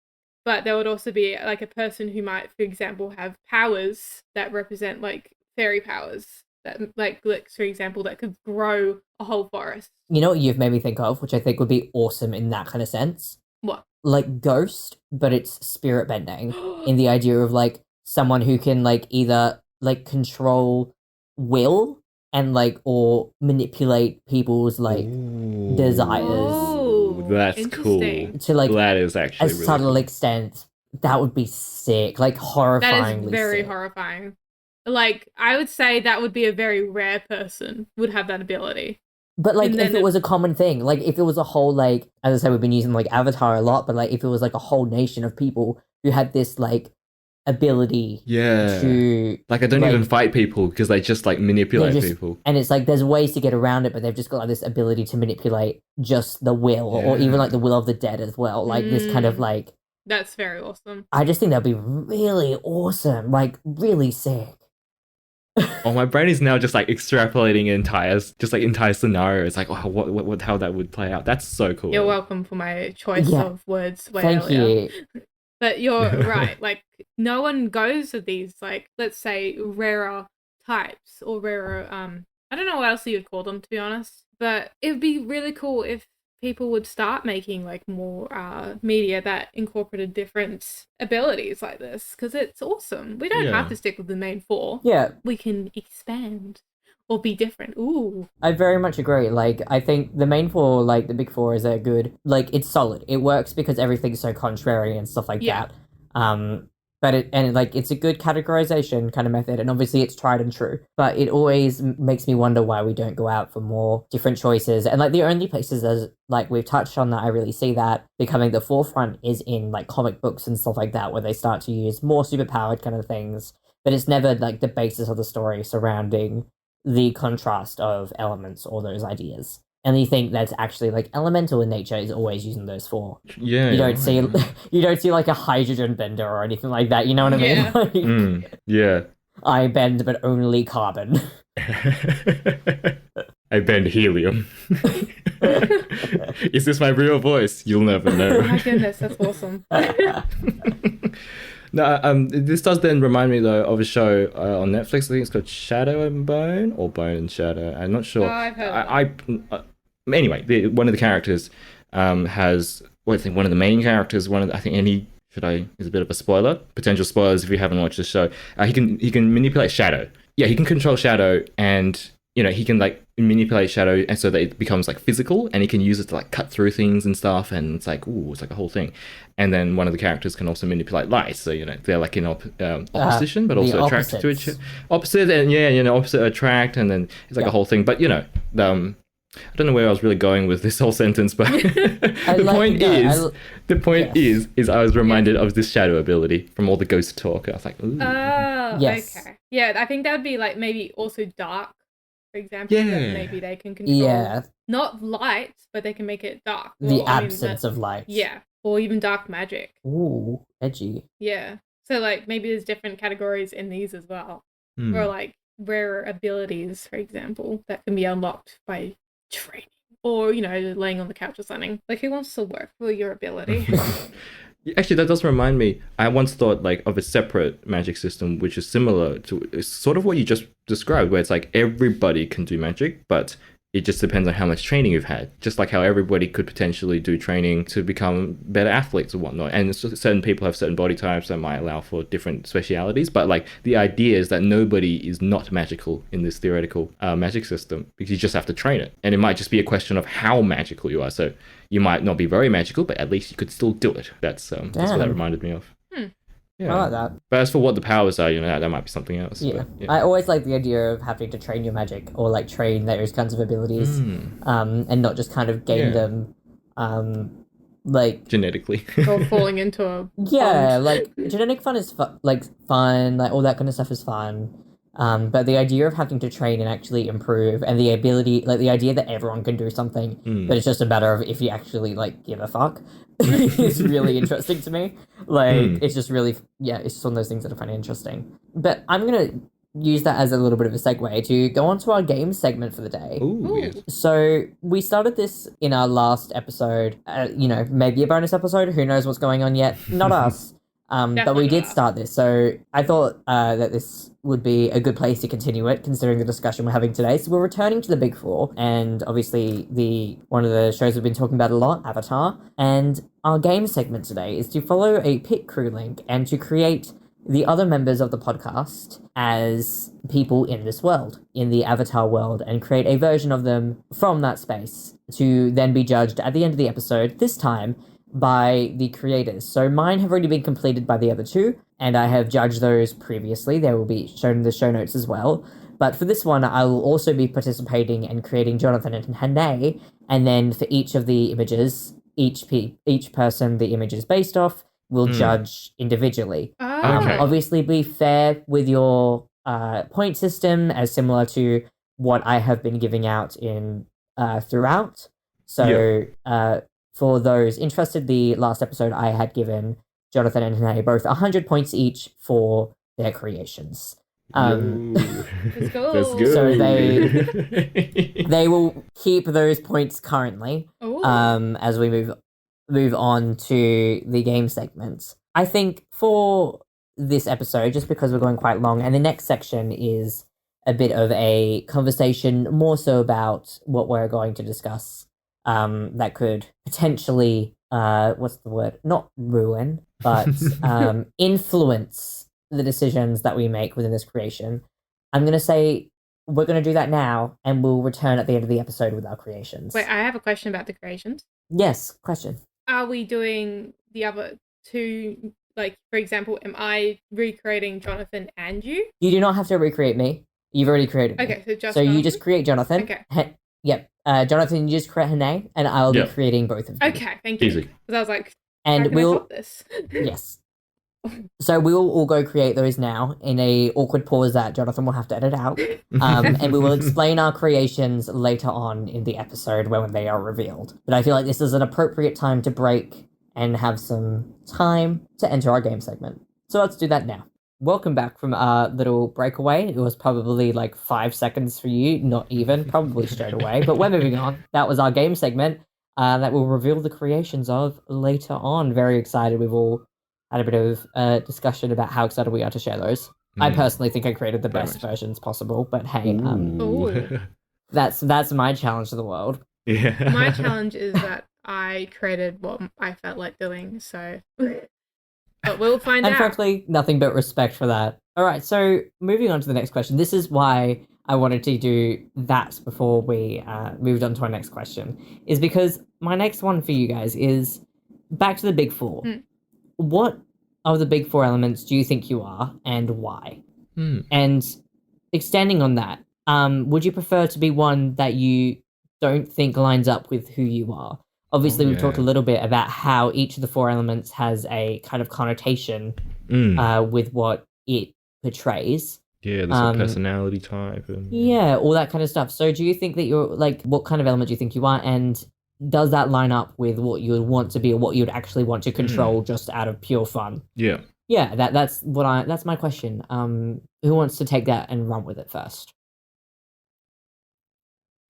but there would also be like a person who might, for example, have powers that represent like fairy powers that, like for example, that could grow a whole forest. You know what you've made me think of, which I think would be awesome in that kind of sense? What? Like Ghost, but it's spirit bending in the idea of like someone who can like either like control will and like or manipulate people's like desires Oh, that's cool. interesting. to like That is a actually really subtle cool. extent. That would be sick, like That horrifyingly is very sick. horrifying. Like, I would say that would be a very rare person would have that ability. But like And if then it was a common thing, like if it was a whole like, as I said, we've been using like Avatar a lot, but like if it was like a whole nation of people who had this like ability Yeah. to Like I don't like, even fight people because they just like manipulate just- people. and it's like there's ways to get around it, but they've just got like this ability to manipulate just the will, or even like the will of the dead as well. Like this kind of like, That's very awesome. I just think that'd be really awesome, like really sick. Oh, my brain is now just like extrapolating entire scenarios, like oh, what how that would play out. That's so cool. You're welcome for my choice Yeah. of words way Thank earlier. you. But you're right. Like, no one goes for these, like, let's say, rarer types or rarer, I don't know what else you'd call them, to be honest. But it would be really cool if people would start making, like, more media that incorporated different abilities like this. Because it's awesome. We don't Yeah. have to stick with the main four. Yeah, We can expand or be different. Ooh. I very much agree. Like, I think the main four, like the big four, is a good. Like, it's solid. It works because everything's so contrary and stuff like Yeah. that. But it's a good categorization kind of method, and obviously it's tried and true. But it always makes me wonder why we don't go out for more different choices. And like the only places, as like we've touched on, that I really see that becoming the forefront is in like comic books and stuff like that, where they start to use more superpowered kind of things. But it's never like the basis of the story surrounding the contrast of elements or those ideas. Anything that's actually like elemental in nature is always using those four. Yeah. You don't see you don't see like a hydrogen bender or anything like that. You know what I mean? Yeah. Like, Yeah. I bend, but only carbon. I bend helium. Is this my real voice? You'll never Oh know. my goodness, that's awesome. No, this does then remind me though of a show on Netflix. I think it's called Shadow and Bone or Bone and Shadow. I'm not sure. Oh, I've heard of Anyway, one of the characters has. Well, I think one of the main characters. I think any. Is a bit of a spoiler. Potential spoilers if you haven't watched the show. He can manipulate shadow. Yeah, he can control shadow, and he can like manipulate shadow, and so that it becomes like physical, and he can use it to like cut through things and stuff, and it's like it's like a whole thing. And then one of the characters can also manipulate light, so they're like in opposition, but also attracted to each opposite, and opposite attract, and then it's like a whole thing. But I don't know where I was really going with this whole sentence, but the point is I was reminded of this shadow ability from all the ghost talk. I was like, ooh. Oh, Yes. okay. Yeah, I think that would be like maybe also dark, for example. Yeah. That maybe they can control Yeah, not light, but they can make it dark. the Well, I mean, absence of light. Yeah, or even dark magic. Ooh, edgy. Yeah. So like maybe there's different categories in these as well. Hmm. Or like rarer abilities, for example, that can be unlocked by training. Or, laying on the couch or something. Like, who wants to work for your ability? Actually, that does remind me. I once thought like of a separate magic system, which is similar to it's sort of what you just described, where it's like everybody can do magic, but It just depends on how much training you've had. Just like how everybody could potentially do training to become better athletes or whatnot. And certain people have certain body types that might allow for different specialities. But like the idea is that nobody is not magical in this theoretical magic system, because you just have to train it. And it might just be a question of how magical you are. So you might not be very magical, but at least you could still do it. That's what that reminded me of. Yeah. I like that. But as for what the powers are, that might be something else. Yeah. But, yeah. I always like the idea of having to train your magic, or like train those kinds of abilities, and not just kind of gain them, like genetically. Or falling into a bond. Like genetic fun is fun, like all that kind of stuff is fun. But the idea of having to train and actually improve, and the ability, like the idea that everyone can do something, but it's just a matter of if you actually like give a fuck, is really interesting to me. Like it's just really, it's just one of those things that I find interesting. But I'm gonna use that as a little bit of a segue to go on to our game segment for the day. Ooh, yes. So we started this in our last episode, maybe a bonus episode, who knows what's going on yet, not us. But we did start this, so I thought that this would be a good place to continue it, considering the discussion we're having today. So we're returning to the Big Four, and obviously one of the shows we've been talking about a lot, Avatar. And our game segment today is to follow a pit crew link and to create the other members of the podcast as people in this world, in the Avatar world, and create a version of them from that space to then be judged at the end of the episode, this time by the creators. So mine have already been completed by the other two, and I have judged those previously. They will be shown in the show notes as well. But for this one, I will also be participating and creating Jonathan and Hanae, and then for each of the images, each person the image is based off will judge individually. Okay. Obviously be fair with your point system, as similar to what I have been giving out in throughout. So for those interested, the last episode I had given Jonathan and Hanae both 100 points each for their creations. Let's go. That's good. So they will keep those points currently as we move on to the game segments. I think for this episode, just because we're going quite long, and the next section is a bit of a conversation more so about what we're going to discuss, that could potentially, what's the word? Not ruin, but influence the decisions that we make within this creation. I'm going to say we're going to do that now, and we'll return at the end of the episode with our creations. Wait, I have a question about the creations. Yes, question. Are we doing the other two, like, for example, am I recreating Jonathan and you? You do not have to recreate me. You've already created me. Okay, so just So Jonathan? you just create Jonathan. Okay. Yep. Jonathan, you just create Hanae, and I'll be creating both of you. Okay, thank you. Easy. Because I was like, And how can I we'll top this? yes. So we'll all go create those now in a awkward pause that Jonathan will have to edit out. And we will explain our creations later on in the episode when they are revealed. But I feel like this is an appropriate time to break and have some time to enter our game segment. So let's do that now. Welcome back from our little breakaway. It was probably like 5 seconds for you, not even, probably straight away. But we're moving on. That was our game segment that we'll reveal the creations of later on. Very excited. We've all had a bit of discussion about how excited we are to share those. I personally think I created the best versions possible, but hey, that's my challenge to the world. Yeah. My challenge is that I created what I felt like doing, so... But we'll find out. And frankly, nothing but respect for that. All right, so moving on to the next question. This is why I wanted to do that before we moved on to our next question, is because my next one for you guys is back to the Big Four. What of the Big Four elements do you think you are, and why? And extending on that, would you prefer to be one that you don't think lines up with who you are? Obviously, we've talked a little bit about how each of the four elements has a kind of connotation with what it portrays. Yeah, there's a personality type. And... Yeah, all that kind of stuff. So do you think that you're, like, what kind of element do you think you are? And does that line up with what you would want to be or what you'd actually want to control just out of pure fun? Yeah. Yeah, that's my question. Who wants to take that and run with it first?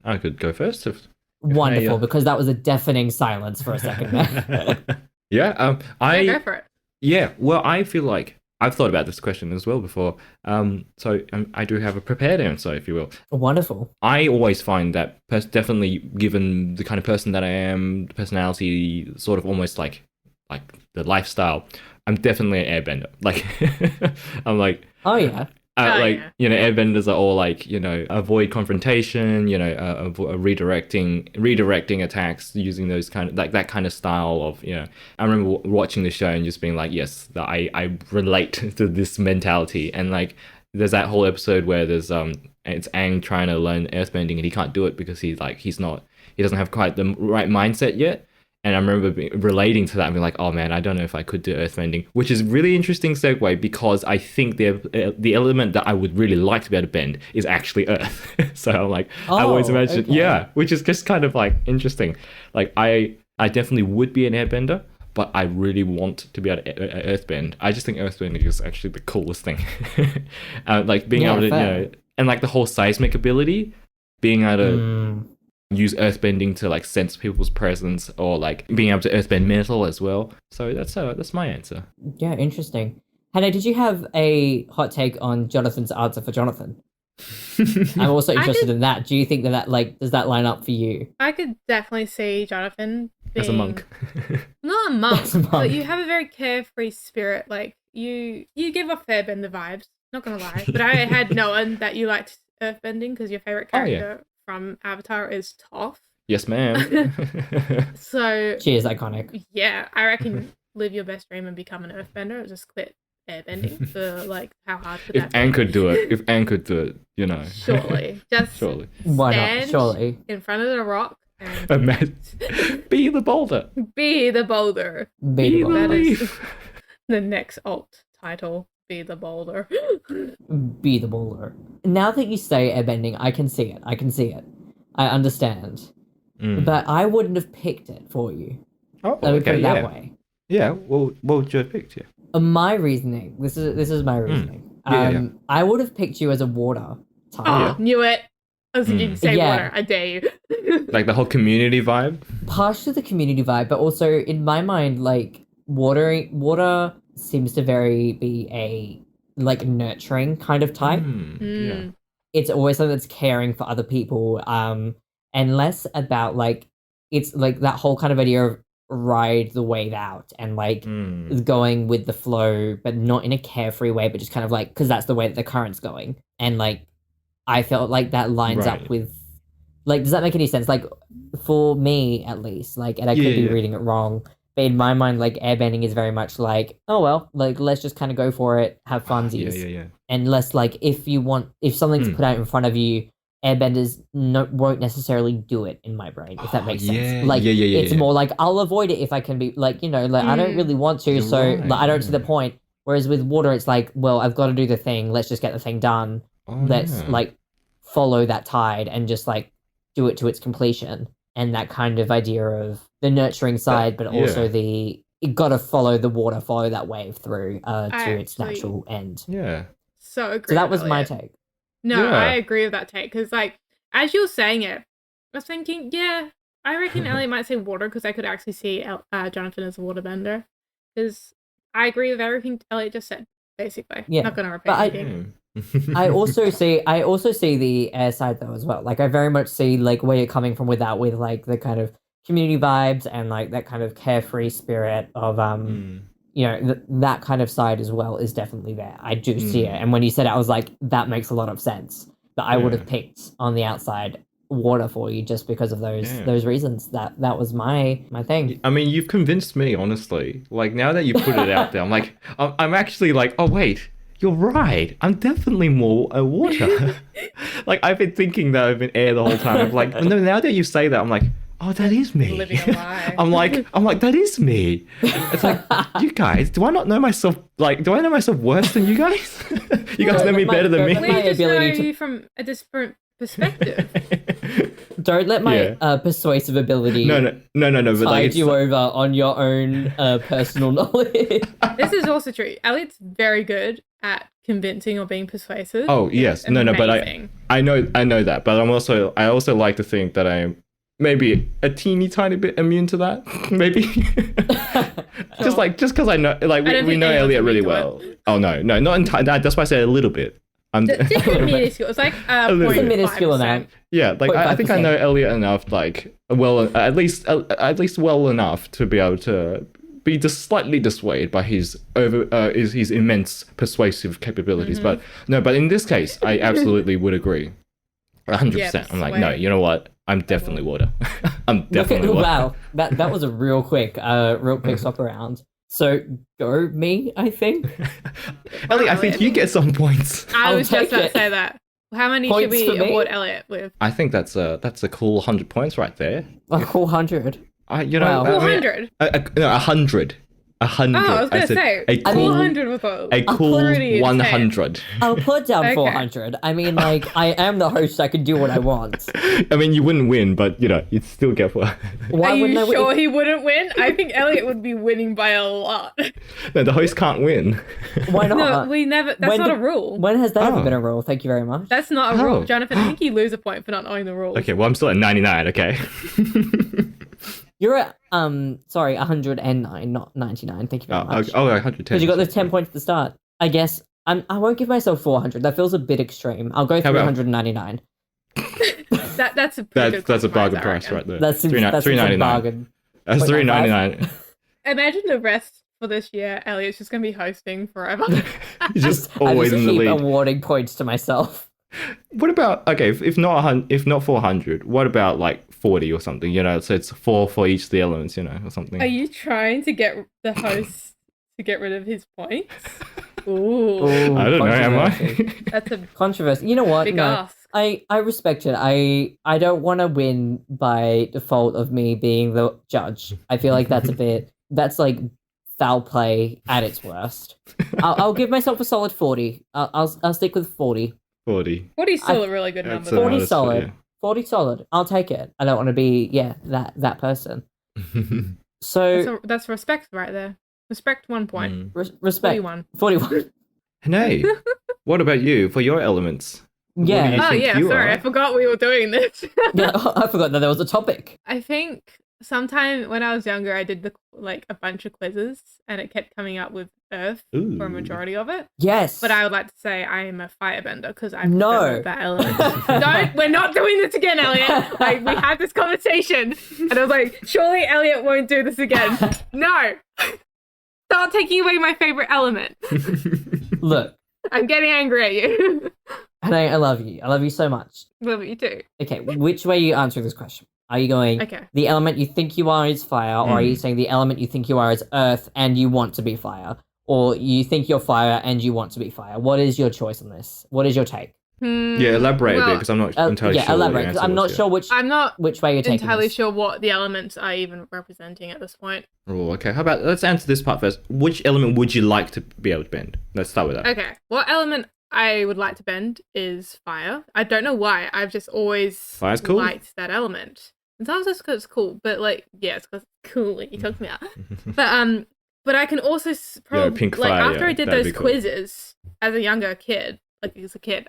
I could go first if Wonderful, because that was a deafening silence for a second there. Yeah, Yeah, go for it. Yeah, well, I feel like I've thought about this question as well before. I do have a prepared answer, if you will. Wonderful. I always find that definitely, given the kind of person that I am, the personality, sort of almost like the lifestyle, I'm definitely an airbender. Like, I'm like, Oh yeah. airbenders are all like, avoid confrontation, redirecting attacks using those kind of, like that kind of style of, I remember watching the show and just being like, yes, that I relate to this mentality. And like, there's that whole episode where there's, it's Aang trying to learn earthbending and he can't do it because he doesn't have quite the right mindset yet. And I remember relating to that and being like, oh man, I don't know if I could do earthbending, which is really interesting segue because I think the element that I would really like to be able to bend is actually earth. So I'm like, I always imagine, which is just kind of like interesting. Like I definitely would be an airbender, but I really want to be able to earthbend. I just think earthbending is actually the coolest thing. Like being able to, and like the whole seismic ability, being able to use earthbending to like sense people's presence, or like being able to earthbend metal as well. So that's my answer. Yeah, interesting. Hannah, did you have a hot take on Jonathan's answer for Jonathan? I'm also interested in that. Do you think that like, does that line up for you? I could definitely see Jonathan being... As a monk. Not a monk, but you have a very carefree spirit. Like, you give off airbender vibes, not gonna lie. But I had known that you liked earthbending because your favorite character from Avatar is Toph. Yes, ma'am. So She is iconic. yeah, I reckon live your best dream and become an earthbender. Just quit airbending for like how hard could that be? If Aang could do it, Surely. Just surely. Why not? stand Surely. in front of the rock and Be the boulder. be the boulder. Be the That boulder. is the next alt title. Be the boulder. Be the boulder. Now that you say airbending, I can see it. I understand. But I wouldn't have picked it for you. Oh, Let me put okay, it that way. Yeah, well, what would you have picked? Yeah. My reasoning. This is my reasoning. Yeah. I would have picked you as a water type. Oh, knew it. I was thinking say Yeah. water. I dare you. Like the whole community vibe? Partially the community vibe, but also in my mind, like water seems to be a like nurturing kind of type. Yeah. It's always something that's caring for other people, and less about like, it's like that whole kind of idea of ride the wave out and like going with the flow, but not in a carefree way, but just kind of like, because that's the way that the current's going. And like, I felt like that lines up with, like, does that make any sense? Like, for me at least, like, and I could be reading it wrong, but in my mind, like, airbending is very much like, oh well, like, let's just kind of go for it, have funsies. Yeah. And less like, if something's put out in front of you, airbenders won't necessarily do it in my brain, if that makes sense. Like, it's more like, I'll avoid it if I can be, like, like, I don't really want to, like, I don't see the point. Whereas with water, it's like, well, I've got to do the thing, let's just get the thing done. Let's, like, follow that tide and just, like, do it to its completion. And that kind of idea of the nurturing side, but also you gotta follow the water, follow that wave through to its natural end. Yeah. So agree. So that was Elliot. my take. No, I agree with that take because, like, as you were saying it, I was thinking, I reckon Elliot might say water because I could actually see Jonathan as a waterbender. Because I agree with everything Elliot just said, basically. Yeah, Not gonna repeat anything. I also see the air side though as well. Like, I very much see like where you're coming from with that, with like the kind of community vibes and like that kind of carefree spirit of that kind of side as well is definitely there. I do see it, and when you said it, I was like, that makes a lot of sense. But I would have picked on the outside water for you just because of those reasons. That was my thing. I mean, you've convinced me, honestly. Like, now that you put it out there, I'm like, I'm actually like, oh wait, you're right. I'm definitely more a water. Like, I've been thinking that I've been air the whole time. I'm like, no, now that you say that, I'm like, oh, that is me. Living a lie. I'm like, that is me. It's like, you guys, do I not know myself? Like, do I know myself worse than you guys? You guys know me better than me. We just know you from a different perspective. Don't let my persuasive ability No. But like, tide you over on your own personal knowledge. This is also true. Elliot's very good at convincing or being persuasive. Oh yes, no, but Amazing. I know that, but I also like to think that I'm maybe a teeny tiny bit immune to that. Maybe. just because I know, like we know Elliot really well. Oh no, not entirely. That's why I said a little bit. Just a minuscule. It's like a minuscule amount. Yeah, like I think I know Elliot enough, like at least well enough to be able to be just slightly dissuaded by his immense persuasive capabilities. But in this case, I absolutely would agree. 100%. I'm like, no, you know what? I'm definitely water. I'm definitely water. Wow, that was a real quick swap around. So go me, I think. Elliot, I think you get some points. I was just about to say that. How many Points should we for me? award Elliot with? I think that's a cool 100 points right there. A cool 100. You know, Wow. 400. No, 100. 100. Oh, I was gonna say a cool 400 with a cool pretty 100. I'll put down Okay. 400. I mean, like, I am the host. I can do what I want. I mean, you wouldn't win, but you know, you'd still get one. Why Are wouldn't I you win? sure he wouldn't win? I think Elliot would be winning by a lot. No, the host can't win. Why not? No, we never. That's When not do- a rule. When has that ever Oh. been a rule? Thank you very much. That's not a rule, Oh. Jonathan. I think you lose a point for not knowing the rules. Okay, well, I'm still at 99. Okay. You're at 109, not 99. Thank you very much. Oh, 110. Because you got the 10 points at the start. I guess I won't give myself 400. That feels a bit extreme. I'll go How about- 399. That's a pretty good That's a bargain compromise, I price reckon. right there. That's a 399. bargain. That's 0.95. 399. Imagine the rest for this year. Elliot's just gonna be hosting forever. He's just I always just in the keep lead. awarding points to myself. What about if not 400? What about like 40 or something? You know, so it's 4 for each of the elements, you know, or something. Are you trying to get the host to get rid of his points? Ooh, Ooh, I don't know. Am controversy. I? that's a Controversy. You know what? big No, ask. I respect it. I don't want to win by default of me being the judge. I feel like that's like foul play at its worst. I'll give myself a solid 40. I'll stick with 40. 40. 40's still a really good That's number. 40 that's solid. fair. 40 solid. I'll take it. I don't want to be that person. So That's respect right there. Respect 1 point. respect. 41. 41. Hanae, what about you for your elements? What do you Yeah. Oh think yeah, you sorry, are? I forgot we were doing this. Yeah, I forgot that there was a topic. I think sometime when I was younger, I did a bunch of quizzes, and it kept coming up with Earth for a Ooh. majority of it. Yes. But I would like to say I am a firebender because I No. prefer that element. We're not doing this again, Elliot. Like, we had this conversation, and I was like, surely Elliot won't do this again. No, stop taking away my favorite element. Look, I'm getting angry at you. Hanae, I love you. I love you so much. Love you too. Okay, which way are you answering this question? Are you going, Okay. the element you think you are is fire, or are you saying the element you think you are is earth and you want to be fire? Or you think you're fire and you want to be fire? What is your choice on this? What is your take? Yeah, elaborate a bit Well, because I'm not entirely sure. elaborate, what your 'cause answer I'm not was sure I'm not which way you're taking entirely this. sure what the elements are even representing at this point. yet. Oh, okay. How about let's answer this part first. Which element would you like to be able to bend? Let's start with that. Okay, what element I would like to bend is fire. I don't know why. I've just always Fire's cool? liked that element. And sometimes it's because it's cool, but it's because it's cool. You talked me out. But I can also probably pink fire, after yeah, I did that'd those be cool. quizzes as a younger kid,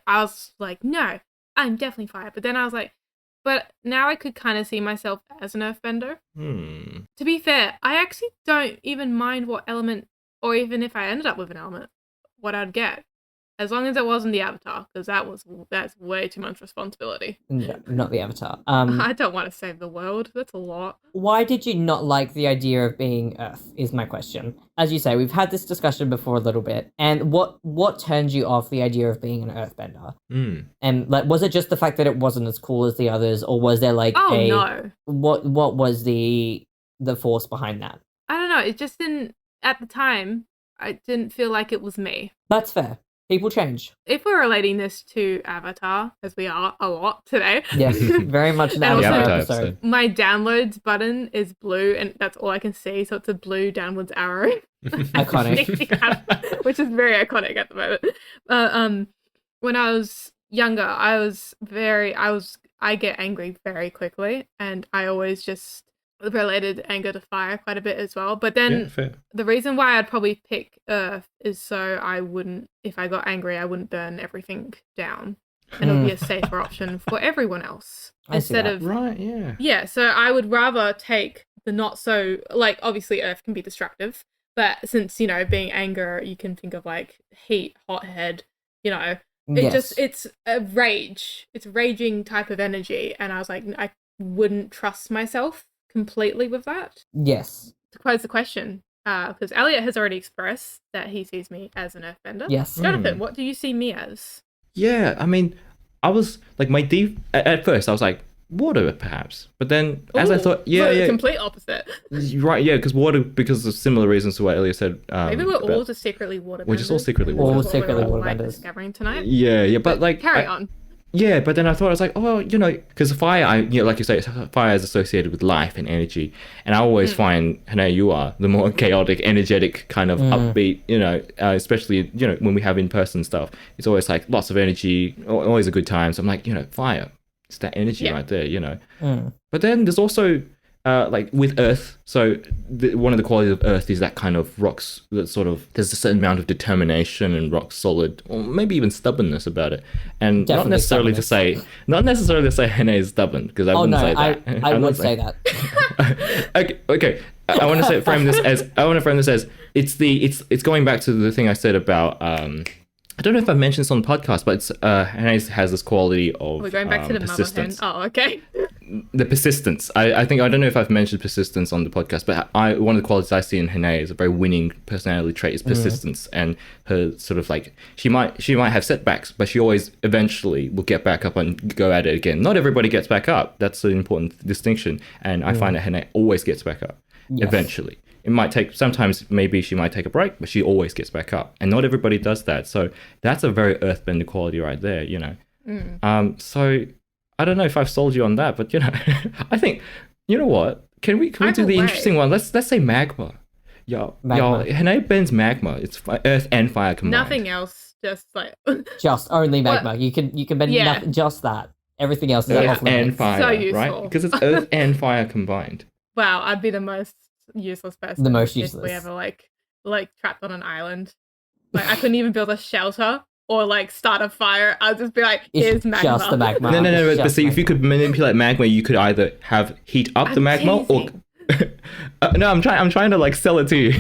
I was like, no, I'm definitely fire. But then I was like, but now I could kind of see myself as an earthbender. To be fair, I actually don't even mind what element, or even if I ended up with an element, what I'd get. As long as it wasn't the Avatar, because that's way too much responsibility. No, not the Avatar. I don't want to save the world. That's a lot. Why did you not like the idea of being Earth, is my question. As you say, we've had this discussion before a little bit, and what turned you off the idea of being an Earthbender? And like, was it just the fact that it wasn't as cool as the others, or was there like No. What was the force behind that? I don't know. It just didn't, at the time, I didn't feel like it was me. That's fair. People change. If we're relating this to Avatar, as we are a lot today, Yes, very much an And Avatar also- episode. my downloads button is blue, and that's all I can see. So it's a blue downwards arrow. Iconic. Which is very iconic at the moment. When I was younger, I get angry very quickly, and I always just related anger to fire quite a bit as well. But then Yeah, fair. the reason why I'd probably pick Earth is so I wouldn't, if I got angry, I wouldn't burn everything down. and it'll be a safer option for everyone else. I see Instead that. of Right, yeah. yeah, so I would rather take the not so like obviously Earth can be destructive, but since being anger, you can think of like heat, hothead, Yes. it's a rage, it's a raging type of energy, and I was like I wouldn't trust myself completely with that. Yes. To pose the question, because Elliot has already expressed that he sees me as an Earthbender. Yes. Jonathan, what do you see me as? Yeah, I mean, I was like at first I was like water perhaps, but then as I Ooh, thought, so yeah, the yeah, complete opposite. right, yeah, because water, because of similar reasons to what Elliot said. Maybe we're all about- just secretly waterbenders. We're just all secretly and this is All what secretly we're all, like, waterbenders. discovering tonight. yeah, but like carry on. Yeah, but then I thought I was like, oh, because fire, like you say, fire is associated with life and energy, and I always find, Hanae, you are the more chaotic, energetic, kind of upbeat, especially when we have in-person stuff. It's always like lots of energy, always a good time. So I'm like, fire, it's that energy right there, But then there's also like with Earth, so one of the qualities of Earth is that kind of rocks that sort of there's a certain amount of determination and rock solid, or maybe even stubbornness about it. And Definitely not necessarily to say Hanae is stubborn, because I Oh wouldn't no, say that. I I'm not would say that. okay. I want to frame this as it's going back to the thing I said about I don't know if I've mentioned this on the podcast, but it's Hanae has this quality of We're going back to the mother hen. persistence. Oh, okay. The persistence. I don't know if I've mentioned persistence on the podcast, but one of the qualities I see in Hanae is a very winning personality trait is persistence, and her sort of like she might have setbacks, but she always eventually will get back up and go at it again. Not everybody gets back up. That's an important distinction, and I find that Hanae always gets back up eventually. It might take, sometimes maybe she might take a break, but she always gets back up. And not everybody does that. So that's a very earthbender quality right there, So I don't know if I've sold you on that, but I think, you know what? Can we do the interesting one? Let's say magma. Y'all, Hanae bends magma. It's earth and fire combined. Nothing else, just like Just only magma. You can bend nothing, just that. Everything else is earth off limits. and fire, So useful. right? Because it's earth and fire combined. Wow, I'd be the most useless person. The most if useless. we ever like trapped on an island. Like I couldn't even build a shelter or like start a fire. I'd just be like, here's magma. Just the magma. No. But see, if you could manipulate magma, you could either have heat up the magma or. No, I'm trying to like sell it to you.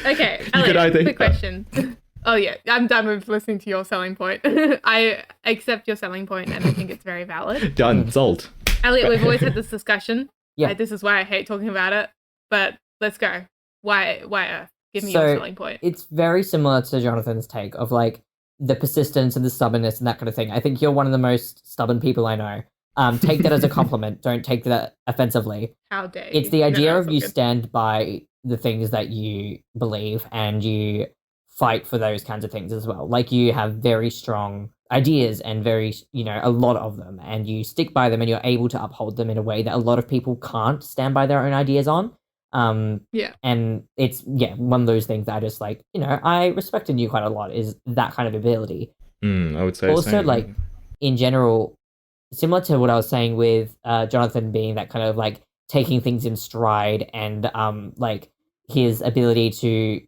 Okay, Elliot, quick question. Oh yeah, I'm done with listening to your selling point. I accept your selling point and I think it's very valid. Done, sold. Elliot, we've always had this discussion. Yeah. This is why I hate talking about it. But let's go. Why Earth? Give me your selling point. It's very similar to Jonathan's take of like the persistence and the stubbornness and that kind of thing. I think you're one of the most stubborn people I know. Take that as a compliment. Don't take that offensively. How dare you? It's the idea of you good. stand by the things that you believe and you fight for those kinds of things as well. Like you have very strong ideas and very, a lot of them, and you stick by them and you're able to uphold them in a way that a lot of people can't stand by their own ideas on. And it's, one of those things that I just like, I respect in you quite a lot is that kind of ability. I would say also like in general, similar to what I was saying with Jonathan being that kind of like taking things in stride and like his ability to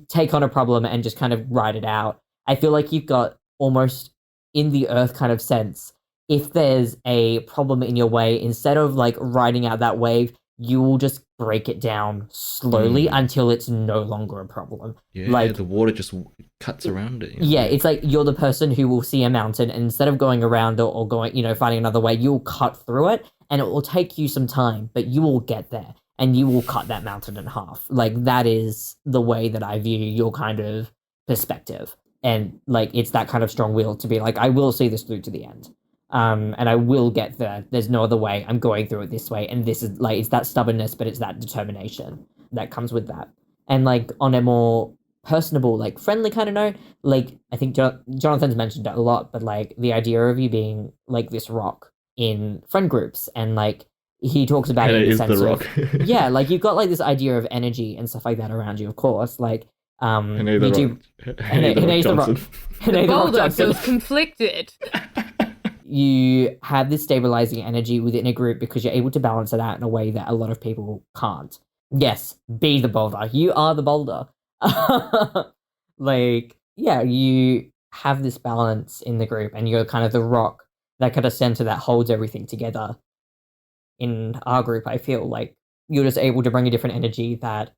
take on a problem and just kind of ride it out. I feel like you've got almost in the Earth kind of sense, if there's a problem in your way, instead of like riding out that wave, you will just break it down slowly until it's no longer a problem. Yeah, like the water just cuts around it. Yeah, it's like you're the person who will see a mountain, and instead of going around it or going, finding another way, you'll cut through it, and it will take you some time, but you will get there, and you will cut that mountain in half. Like, that is the way that I view your kind of perspective. And, like, it's that kind of strong will to be like, I will see this through to the end. And I will get there. There's no other way. I'm going through it this way. And this is, like, it's that stubbornness, but it's that determination that comes with that. And, like, on a more personable, like, friendly kind of note, like, I think Jonathan's mentioned it a lot, but, like, the idea of you being, like, this rock in friend groups, and, like, he talks about it in the sense the rock. of, yeah, like, you've got, like, this idea of energy and stuff like that around you, of course, like, Hanae the rock. The Boulder feels conflicted. You have this stabilizing energy within a group because you're able to balance it out in a way that a lot of people can't. Yes, be the Boulder. You are the Boulder. Like, yeah, you have this balance in the group, and you're kind of the rock, that kind of center that holds everything together. In our group, I feel like you're just able to bring a different energy that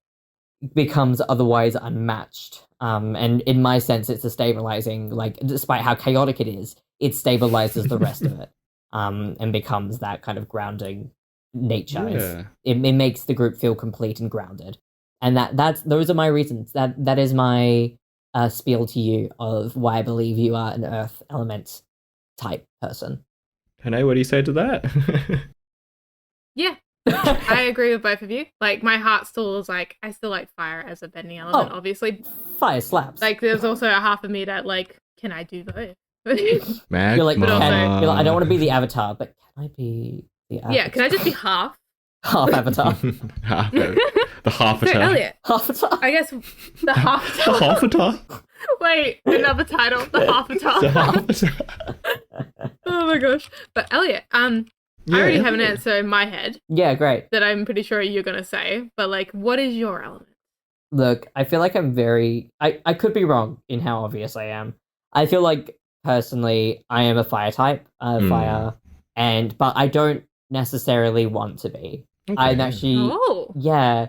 becomes otherwise unmatched. And in my sense, it's a stabilizing, like, despite how chaotic it is, it stabilizes the rest of it, and becomes that kind of grounding nature. Yeah. It makes the group feel complete and grounded. And those are my reasons. That is my spiel to you of why I believe you are an earth element type person. Hanae, what do you say to that? Yeah, I agree with both of you. Like, my heart still is like, I still like fire as a bending element, obviously. Fire slaps. Like, there's also a half of me that, like, can I do both? Magma. You're like, But also- you're like, I don't want to be the avatar, but can I be the avatar? Yeah, can I just be half? half avatar? The half So, attack. Elliot, Half avatar? I guess the half The half attack. Wait, another title, the half The half attack. attack. Oh my gosh. But Elliot, I already have an answer in my head Yeah, great. that I'm pretty sure you're gonna say. But like, what is your element? Look, I feel like I'm very... I could be wrong in how obvious I am. I feel like, personally, I am a fire type, fire, but I don't necessarily want to be. Okay. I'm actually... Oh, Yeah,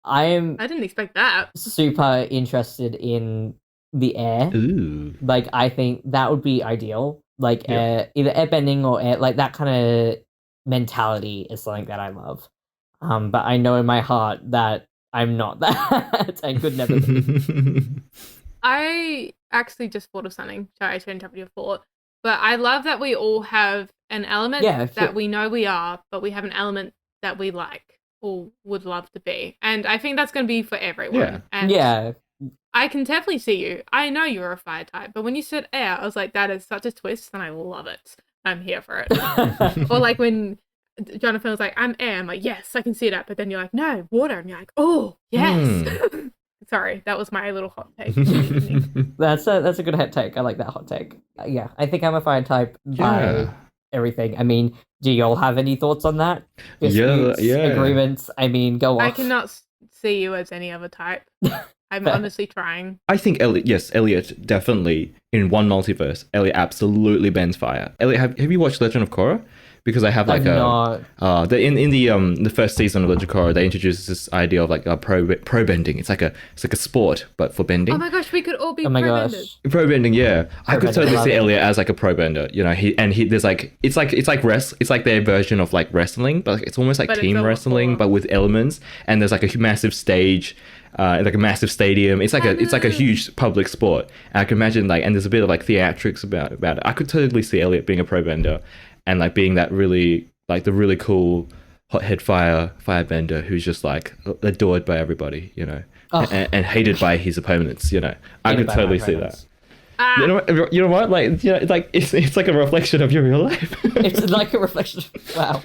I am I didn't expect that. super interested in the air. Ooh. Like, I think that would be ideal. Like, Yeah. either airbending or air, like that kind of mentality is something that I love. But I know in my heart that I'm not that. I could never be. I actually just thought of something. Sorry to interrupt your thought. But I love that we all have an element that we know we are, but we have an element that we like or would love to be. And I think that's going to be for everyone. Yeah. And Yeah. I can definitely see you. I know you're a fire type, but when you said air, I was like, that is such a twist, and I love it. I'm here for it. Or like when Jonathan was like, I'm air, I'm like, yes, I can see that. But then you're like, no, water. And you're like, oh, yes. Sorry, that was my little hot take. That's a good hot take. I like that hot take. Yeah, I think I'm a fire type by everything. I mean, do y'all have any thoughts on that? Disputes, agreements? I mean, go off. I cannot see you as any other type. I'm honestly trying. I think Elliot definitely in one multiverse. Elliot absolutely bends fire. Elliot, have you watched Legend of Korra? Because I have like in the first season of Legend of Korra, they introduced this idea of like a pro bending. It's like a sport, but for bending. Oh my gosh, we could all be oh my pro gosh. Pro bending, yeah. I could totally see it. Elliot as like a pro bender. You know, there's like it's like their version of like wrestling, but like, it's almost like team wrestling, but with elements. And there's like a massive stage. Like a massive stadium. It's like a huge public sport. And I can imagine like, and there's a bit of like theatrics about it. I could totally see Elliot being a pro bender, and like being that really like the really cool hothead firebender who's just like adored by everybody, you know, and hated by his opponents. You know, I could totally see that. You know what? Like, you know, it's like a reflection of your real life. It's like a reflection. Wow.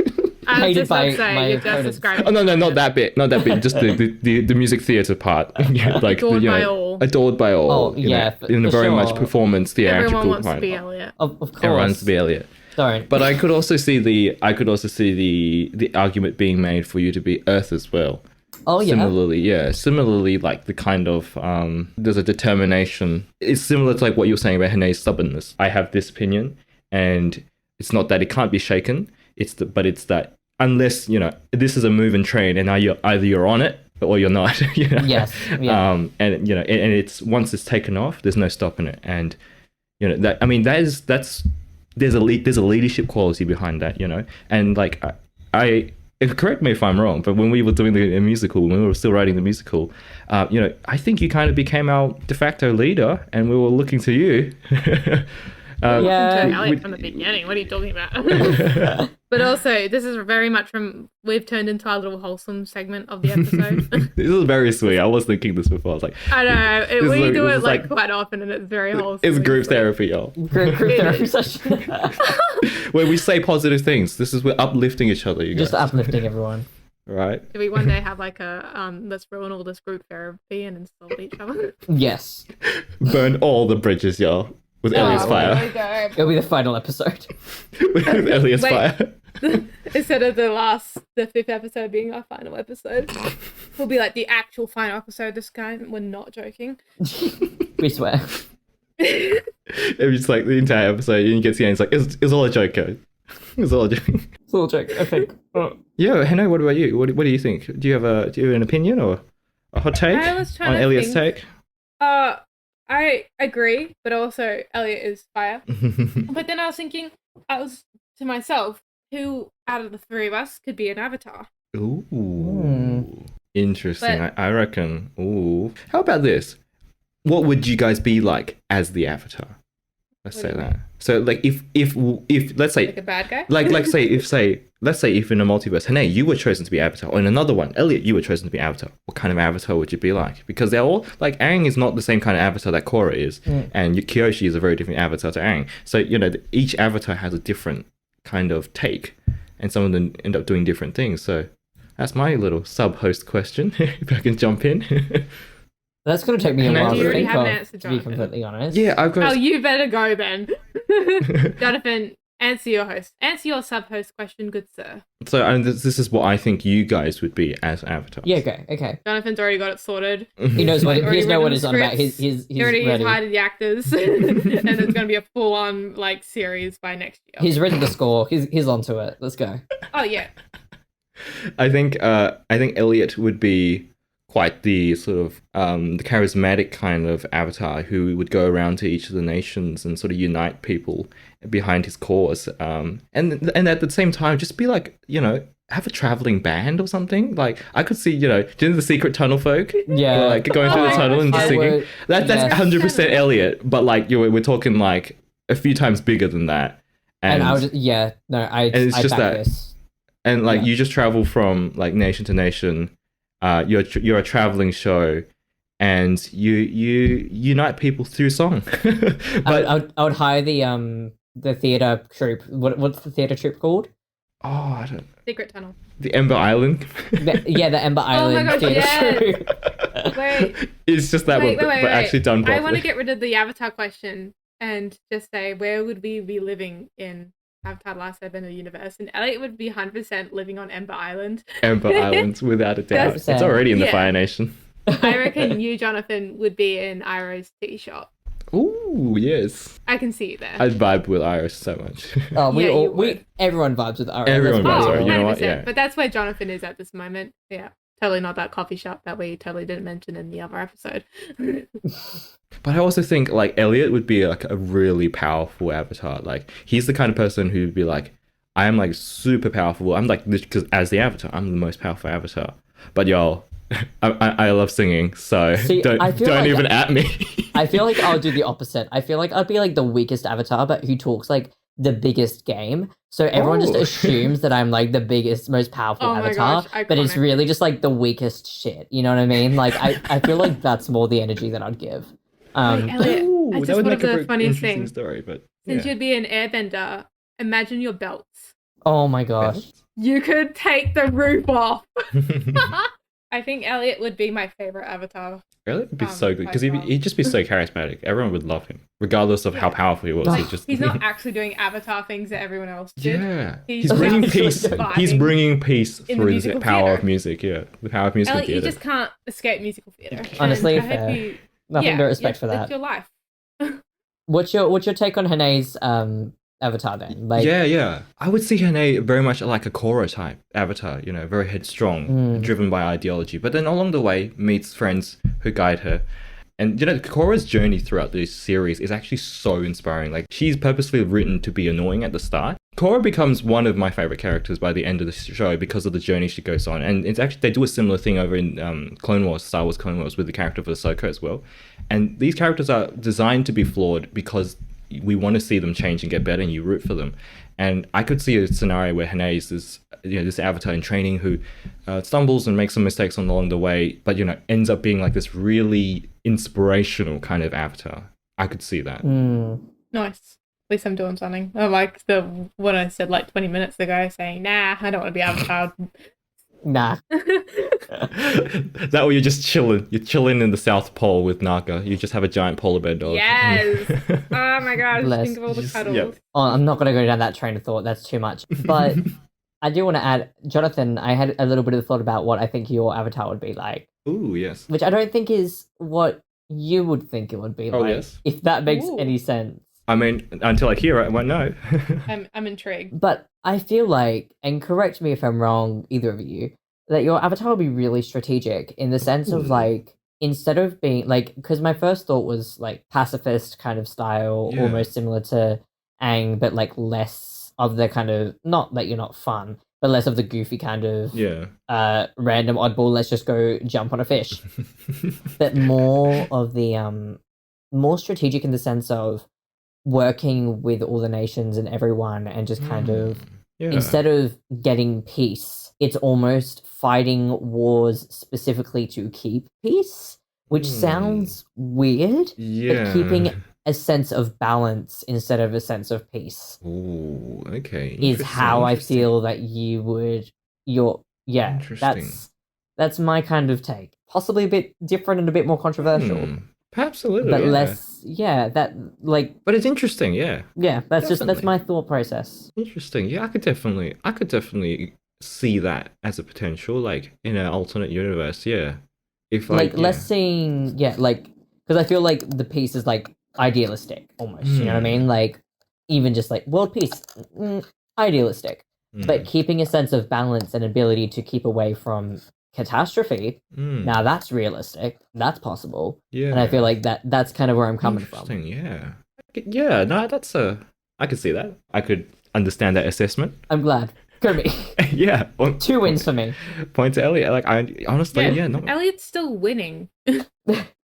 I was Hated just by about to say, my you're just opponents. describing. Oh no, not that bit. Just the music theater part. Like Adored by all. Adored by all. Oh, yeah, in a for very much sure. performance theatrical Everyone wants to kind. be Elliot. Of course. Everyone wants to be Elliot. Don't. But I could also see the argument being made for you to be Earth as well. Oh yeah. Similarly, like the kind of there's a determination. It's similar to like what you were saying about Hanae's stubbornness. I have this opinion, and it's not that it can't be shaken. But it's that unless you know this is a moving train, and either you're on it or you're not. You know? Yes. Yeah. And you know, and it's once it's taken off, there's no stopping it. And you know that I mean there's a leadership quality behind that. You know, and like I correct me if I'm wrong, but when we were doing the musical, when we were still writing the musical, you know, I think you kind of became our de facto leader, and we were looking to you. Elliot from the beginning. What are you talking about? But also, this is very much we've turned into our little wholesome segment of the episode. This is very sweet. I was thinking this before. I was like, I know. We do it like like quite often, and it's very wholesome. it's group therapy, y'all. Group therapy session. Where we say positive things. We're uplifting each other, you guys. Just uplifting everyone. Right. Do we one day have like a let's ruin all this group therapy and insult each other? Yes. Burn all the bridges, y'all. With Elliot's There fire. we go. It'll be the final episode. With Elliot's Wait. fire. Instead of the fifth episode being our final episode, will be like the actual final episode this time. We're not joking. We swear. It's like the entire episode, and you get to the end, it's like, it's all a joke, guys. It's all a joke. It's a little joke, I think. Yeah, Hanae, what about you? What do you think? Do you have an opinion or a hot take I was trying on to Elliot's think. take? I agree, but also Elliot is fire. But then I was thinking, to myself, who out of the three of us could be an avatar? Ooh. Interesting. But- I reckon. Ooh. How about this? What would you guys be like as the avatar? Let's What say do you that. So like if let's say Like a bad guy? let's say if in a multiverse, Hanae, you were chosen to be Avatar, or in another one, Elliot, you were chosen to be Avatar. What kind of Avatar would you be like? Because they're all like, Aang is not the same kind of Avatar that Korra is, and Kyoshi is a very different Avatar to Aang. So each Avatar has a different kind of take, and some of them end up doing different things. So that's my little sub-host question. If I can jump in. That's going to take me a Hanae, while do you to already think have an of, answer, to be Jonathan? completely honest. Yeah, I've got. Oh, you better go then. Jonathan, answer your sub-host question, good sir. So this is what I think you guys would be as Avatars. Yeah, okay. Jonathan's already got it sorted. He knows what Already he knows what written he's on about. scripts. He's He already ready. hired the actors, and it's going to be a full-on like series by next year. He's written the score. He's onto it. Let's go. Oh yeah. I think Elliot would be quite the sort of the charismatic kind of Avatar who would go around to each of the nations and sort of unite people behind his cause. And at the same time, just be like, have a traveling band or something. Like I could see, do you know the Secret Tunnel folk? Yeah. Like going through Oh the my tunnel and gosh, just I singing. would- That's yes. 100% Elliot, but like we're talking like a few times bigger than that. And I would I'd just back that- this. And like Yeah. you just travel from like nation to nation. You're a traveling show, and you unite people through song. But I would hire the theater troupe. What's the theater troupe called? I don't. Secret Tunnel. The Ember Island. The Ember Oh my Island gosh, theater yes. troupe. Wait, It's just that one, but actually done I properly. want to get rid of the Avatar question and just say, where would we be living in Avatar: Last Airbender universe? And Elliot would be 100% living on Ember Island. Ember Island, without a doubt. It's 100%. already in the Yeah. Fire Nation. I reckon you, Jonathan, would be in Iroh's tea shop. Ooh, yes. I can see you there. I'd vibe with Iris so much. Oh, Yeah, you would. everyone vibes with Ira. Everyone Let's vibes be with real. Ira, you know what? 100%. Yeah. But that's where Jonathan is at this moment. Yeah. Totally not that coffee shop that we totally didn't mention in the other episode. But I also think like Elliot would be like a really powerful Avatar. Like he's the kind of person who'd be like, I am like super powerful. I'm like, because as the Avatar, I'm the most powerful Avatar. But y'all, I love singing, so See, don't I feel like even at me. I feel like I'll do the opposite. I feel like I'd be like the weakest avatar, but who talks like the biggest game. So everyone just Oh. assumes that I'm like the biggest, most powerful Oh my avatar, gosh, but it's iconic. really just like the weakest shit. You know what I mean? Like I feel like that's more the energy that I'd give. Wait, Elliot, Ooh, I that just would thought make of a the very funniest interesting thing. story. But Since yeah. you'd be an airbender, imagine your belts. Oh my gosh. You could take the roof off. I think Elliot would be my favorite avatar. Elliot would be by so good because far. he'd just be so charismatic. Everyone would love him, regardless of how Yeah. powerful he was. Like, He'd just He's not actually doing avatar things that everyone else did. yeah. He's He's bringing just peace. vibing He's bringing peace in the through the musical power theatre. of music. Yeah, the power of musical Elliot, you theater. just can't escape musical theatre. Honestly, And I hope fair. you, Nothing but respect for It's that. your life. What's your take on Hanae's avatar then? Like yeah. I would see Hanae very much like a Korra type Avatar, very headstrong, driven by ideology. But then along the way, meets friends who guide her. And, Korra's journey throughout this series is actually so inspiring. Like, she's purposely written to be annoying at the start. Korra becomes one of my favorite characters by the end of the show because of the journey she goes on. And it's actually, they do a similar thing over in Clone Wars, Star Wars Clone Wars, with the character of Ahsoka as well. And these characters are designed to be flawed because we want to see them change and get better, and you root for them. And I could see a scenario where Hanae is this avatar in training who stumbles and makes some mistakes along the way, but ends up being like this really inspirational kind of avatar. I could see that. Nice. At least I'm doing something. I like what I said like 20 minutes ago, saying, nah, I don't want to be avatar. nah. That way you're just chilling. You're chilling in the South Pole with Naka. You just have a giant polar bear dog. Yes. Oh my gosh, Bless. think of all the Just- cuddles. yep. Oh, I'm not gonna go down that train of thought. That's too much. But I do want to add, Jonathan, I had a little bit of thought about what I think your avatar would be like, Ooh, yes. which I don't think is what you would think it would be Oh, like. yes? If that makes Ooh. any sense. I mean, until I hear it, I won't know. I'm intrigued. But I feel like, and correct me if I'm wrong, either of you, that your avatar will be really strategic in the sense of Ooh. like, instead of being like, because my first thought was like pacifist kind of style, Yeah. almost similar to Aang, but like less of the kind of, not that you're not fun, but less of the goofy kind of Yeah. random oddball, let's just go jump on a fish. But more of the more strategic in the sense of working with all the nations and everyone and just kind of Yeah. instead of getting peace, it's almost fighting wars specifically to keep peace, which sounds weird, Yeah. but keeping a sense of balance instead of a sense of peace Ooh, okay. is how I Interesting. feel that you would Interesting. that's my kind of take. Possibly a bit different and a bit more controversial. Perhaps a little, But yeah. less that like But it's interesting, yeah. that's Definitely. my thought process. Interesting. Yeah, I could definitely see that as a potential, like in an alternate universe, yeah. If Like less seeing like because I feel like the piece is like idealistic almost, you know what I mean? Like even just like world peace, idealistic. But keeping a sense of balance and ability to keep away from catastrophe, now that's realistic, that's possible. yeah. And I feel like that's kind of where I'm coming from. Interesting, yeah. Yeah, no, that's I could see that. I could understand that assessment. I'm glad. Could be. Yeah. 2 wins for me. Point to Elliot. Like, I honestly, no. Elliot's still winning.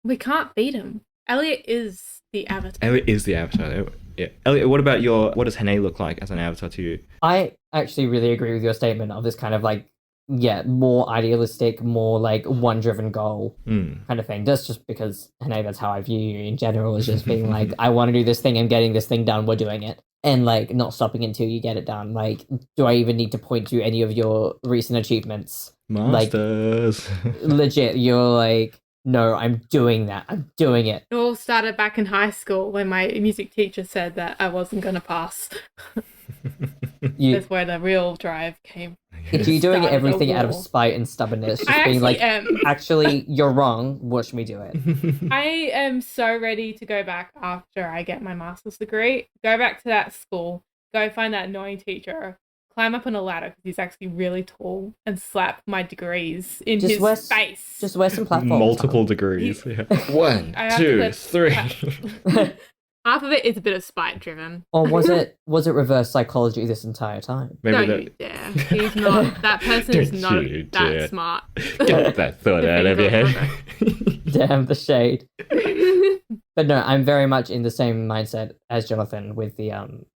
We can't beat him. Elliot is the avatar. Elliot is the avatar. Yeah. Elliot, what does Hanae look like as an avatar to you? I actually really agree with your statement of this kind of like, more idealistic, more like one driven goal kind of thing. That's just because, that's how I view you in general, is just being like, I want to do this thing, I'm getting this thing done, we're doing it. And like not stopping until you get it done. Like, do I even need to point to any of your recent achievements? Masters. Like, legit, you're like, no, I'm doing that. I'm doing it. It all started back in high school when my music teacher said that I wasn't going to pass. That's where the real drive came. If you're doing Started a everything out of war. spite and stubbornness, just I being like, actually am. actually, you're wrong, watch me do it. I am so ready to go back after I get my master's degree. Go back to that school. Go find that annoying teacher. Climb up on a ladder because he's actually really tall and slap my degrees in his face. Just wear some platforms. Multiple degrees. Yeah. 1, 2, 3. Half of it is a bit of spite driven. Or was it reverse psychology this entire time? Maybe Don't you dare. He's not. That person is not that smart. Get that thought out of your head. Damn the shade. But no, I'm very much in the same mindset as Jonathan with the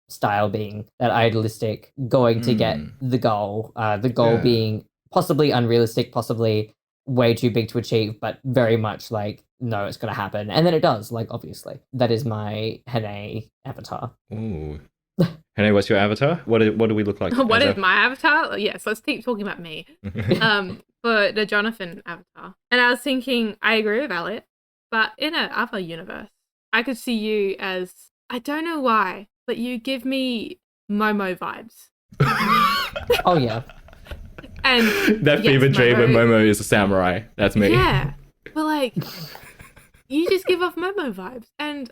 style being that idealistic, going to get the goal. The goal being possibly unrealistic, possibly way too big to achieve, but very much like, no, it's going to happen. And then it does, like, obviously. That is my Hanae avatar. Ooh. Hanae, what's your avatar? What do we look like? What is my avatar? Yes, let's keep talking about me. For the Jonathan avatar. And I was thinking, I agree with Elliot, but in another universe, I could see you as, I don't know why, but you give me Momo vibes. Oh, yeah. And that fever dream when Momo is a samurai. That's me. Yeah. But like, you just give off Momo vibes. And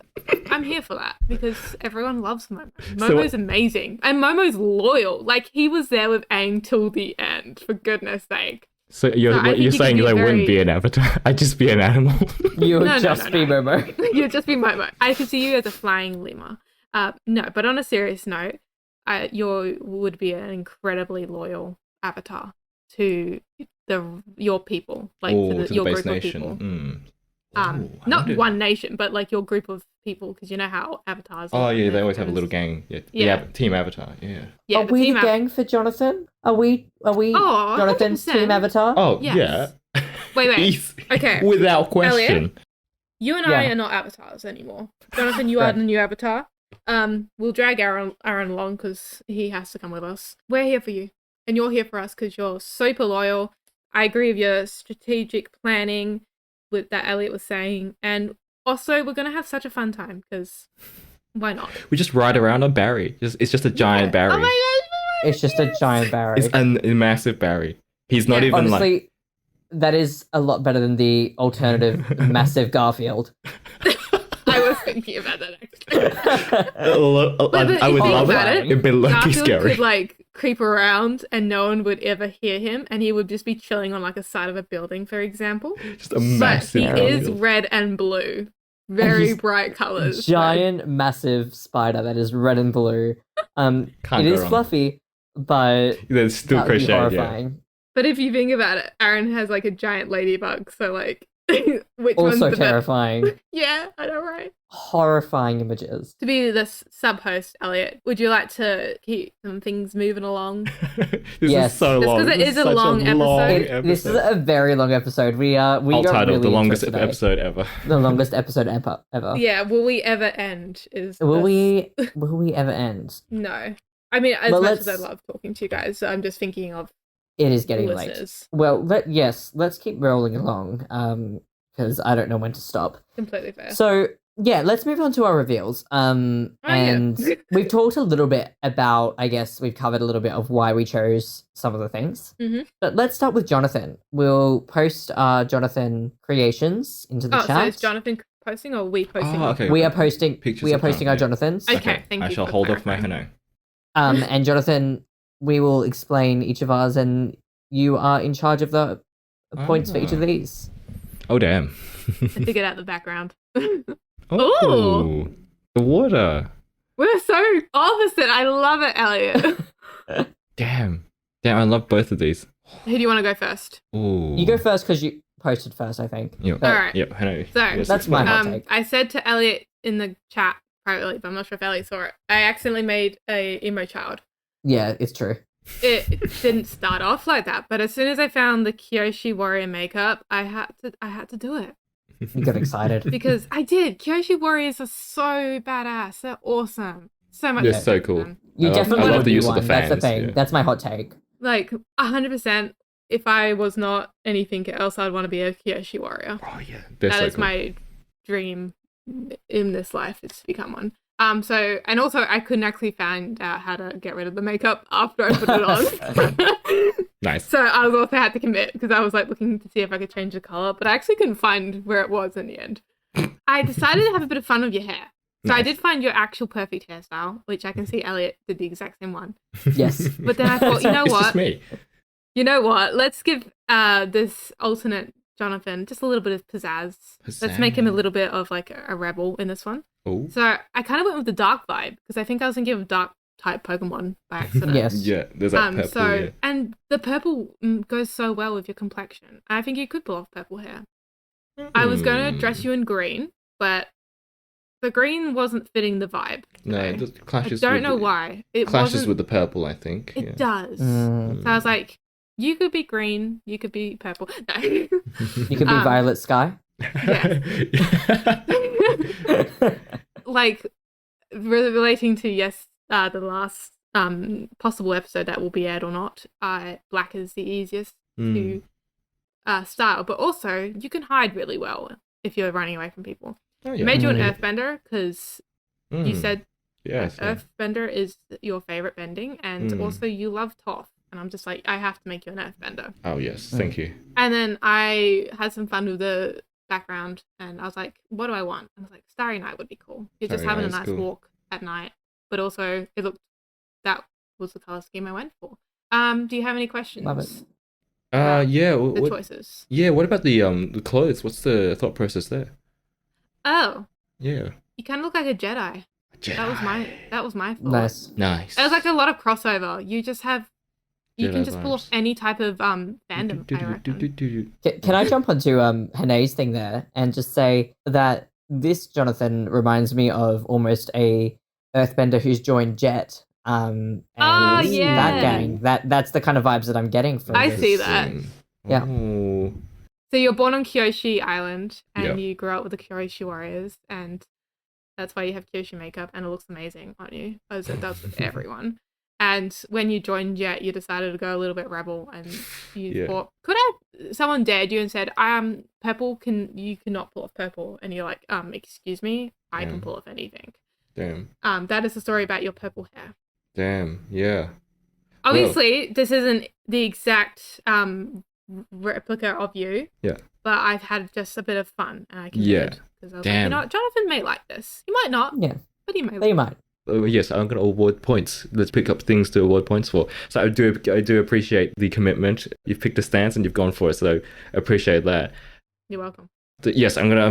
I'm here for that because everyone loves Momo. Momo's amazing. And Momo's loyal. Like, he was there with Aang till the end, for goodness sake. So you're saying I wouldn't be an avatar? I'd just be an animal? You would just be Momo. You'd just be Momo. I could see you as a flying lemur. No, but on a serious note, you would be an incredibly loyal avatar to your your the your base group nation. of people. Not one nation, but like your group of people, because you know how avatars. Oh yeah, they always have a little gang. Yeah. Team Avatar. Yeah. Yeah. Are we the gang for Jonathan? Are we Jonathan's 100%. team avatar? Oh Yes. yeah. Wait. Okay. Without question. Elliot? You and I are not avatars anymore. Jonathan, you are the new avatar. We'll drag Aaron along because he has to come with us. We're here for you. And you're here for us because you're super loyal. I agree with your strategic planning with that Elliot was saying. And also, we're going to have such a fun time because why not? We just ride around on Barry. It's just a giant Barry. Oh my gosh. It's just a giant Barry. It's a massive Barry. He's not even honestly, that is a lot better than the alternative massive Garfield. I was thinking about that actually. I would think love about it. It'd be lucky Garfield scary. could like creep around and no one would ever hear him, and he would just be chilling on like a side of a building, for example. Just a But massive. he is Garfield. red and blue, very he's bright colors. Giant, massive spider that is red and blue. Can't It go is wrong. fluffy, but There's still that would be crocheted. Yeah. horrifying. But if you think about it, Aaron has like a giant ladybug, so like, which one's Also the best? terrifying. Yeah, I know, right? Horrifying images. To be the sub-host, Elliot, would you like to keep some things moving along? This Yes. is so Just long. 'cause it This is a such long episode. This is a very long episode. We I'll got title really the longest into it today. episode ever. The longest episode ever. Yeah, will we ever end? Will we ever end? No. I mean, as Well, much as I let's- love talking to you guys, I'm just thinking of It is getting late. listeners. Well, let's keep rolling along. Because I don't know when to stop. Completely fair. So yeah, let's move on to our reveals. And we've talked a little bit about, I guess we've covered a little bit of why we chose some of the things. Mhm. But let's start with Jonathan. We'll post Jonathan creations into the Oh, so chat. is Jonathan posting or are we posting? Oh, okay. We are posting. Pictures we are of posting our Jonathan, Jonathans. Okay, thank I you shall for hold off my clarifying. Hanae. And Jonathan, we will explain each of ours, and you are in charge of the points for each of these. Oh damn. I figured out the background. Oh, the water. We're so opposite. I love it, Elliot. Damn, I love both of these. Who do you want to go first? Ooh. You go first because you posted first, I think. Yep. But- Alright. Yep. Hanae. So, Yes, That's my explain. hot take. I said to Elliot in the chat privately, but I'm not sure if Elliot saw it. I accidentally made a emo child. Yeah, it's true. It didn't start off like that, but as soon as I found the Kyoshi Warrior makeup, I had to do it. You got excited. Because I did. Kyoshi Warriors are so badass. They're awesome. So much. They're fun. so cool. You I love- definitely I love want the to use do of the one. That's the fans, thing. yeah. That's my hot take. Like 100%. If I was not anything else, I'd want to be a Kyoshi Warrior. Oh yeah, they're That so is cool. my dream in this life, is to become one. So, and also I couldn't actually find out how to get rid of the makeup after I put it on. Nice. So I was also had to commit because I was like looking to see if I could change the color, but I actually couldn't find where it was in the end. I decided to have a bit of fun with your hair. So I Nice. did find your actual perfect hairstyle, which I can see Elliot did the exact same one. Yes. But then I thought, you know It's what? just me. You know what? Let's give this alternate Jonathan just a little bit of pizzazz. Let's make him a little bit of like a rebel in this one. Oh. So I kind of went with the dark vibe because I think I was thinking of dark type Pokemon by accident. Yes. Yeah, there's that purple. So yeah. and the purple goes so well with your complexion. I think you could pull off purple hair. I was going to dress you in green, but the green wasn't fitting the vibe. No, Okay? it clashes. I don't with know the, why. It Clashes wasn't, with the purple, I think. It yeah. does. Mm. So I was like, you could be green, you could be purple. No. You could be Violet Sky. Like relating to the last possible episode that will be aired or not. Black is the easiest to style, but also you can hide really well if you're running away from people. Oh, I yeah. made you an Mm. earthbender because you said yes. Yeah. earthbender is your favorite bending, and Mm. also you love Toph, and I'm just like, I have to make you an earthbender. Oh yes, thank you. And then I had some fun with the background, and I was like, what do I want? I was like, Starry Night would be cool. You're just Starry having a Night's nice cool. walk at night, but also that was the color scheme I went for. Do you have any questions? Love it. Yeah. The What, choices. yeah. What about the clothes? What's the thought process there? Oh, Yeah. you kind of look like a Jedi. That was my thought. Nice. Nice. It was like a lot of crossover. You can Jedi just pull off vibes. any type of fandom, I reckon. Can I jump onto Hanae's thing there and just say that this Jonathan reminds me of almost a Earthbender who's joined Jet. And Oh, yeah. that gang. That's the kind of vibes that I'm getting from I this. see that. Yeah. Oh. So you're born on Kyoshi Island, and Yep. you grew up with the Kyoshi Warriors, and that's why you have Kyoshi makeup, and it looks amazing on you, as it does with everyone. And when you joined Jet, you decided to go a little bit rebel, and you Yeah. thought, someone dared you and said, purple, you cannot pull off purple, and you're like, excuse me, I can Yeah. pull off anything. Damn. That is the story about your purple hair. Damn. Yeah. Obviously, this isn't the exact replica of you. Yeah. But I've had just a bit of fun, and I can Yeah. because I was like, Damn. Jonathan may like this. He might not, Yeah, but he may. they might. Yes, I'm going to award points. Let's pick up things to award points for. So I do appreciate the commitment. You've picked a stance and you've gone for it, so I appreciate that. You're welcome. Yes, I'm going to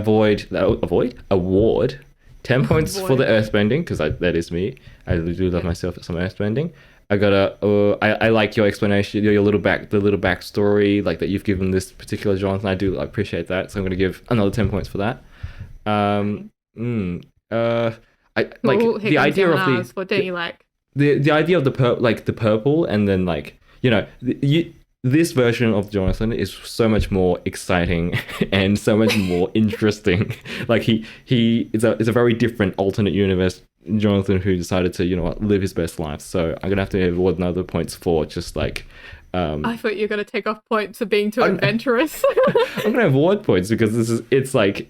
award 10 points for the earthbending, because that is me. I do love myself some earthbending. I like your explanation, the little backstory, like that you've given this particular Jonathan. I do appreciate that, so I'm going to give another 10 points for that. I like the idea of what don't you like? The idea of the purple, and then like, you know, this version of Jonathan is so much more exciting and so much more interesting. Like it's a very different alternate universe Jonathan who decided to, you know what, live his best life. So I'm gonna have to award another points for just like. I thought you were gonna take off points for being too adventurous. I'm gonna award points because it's like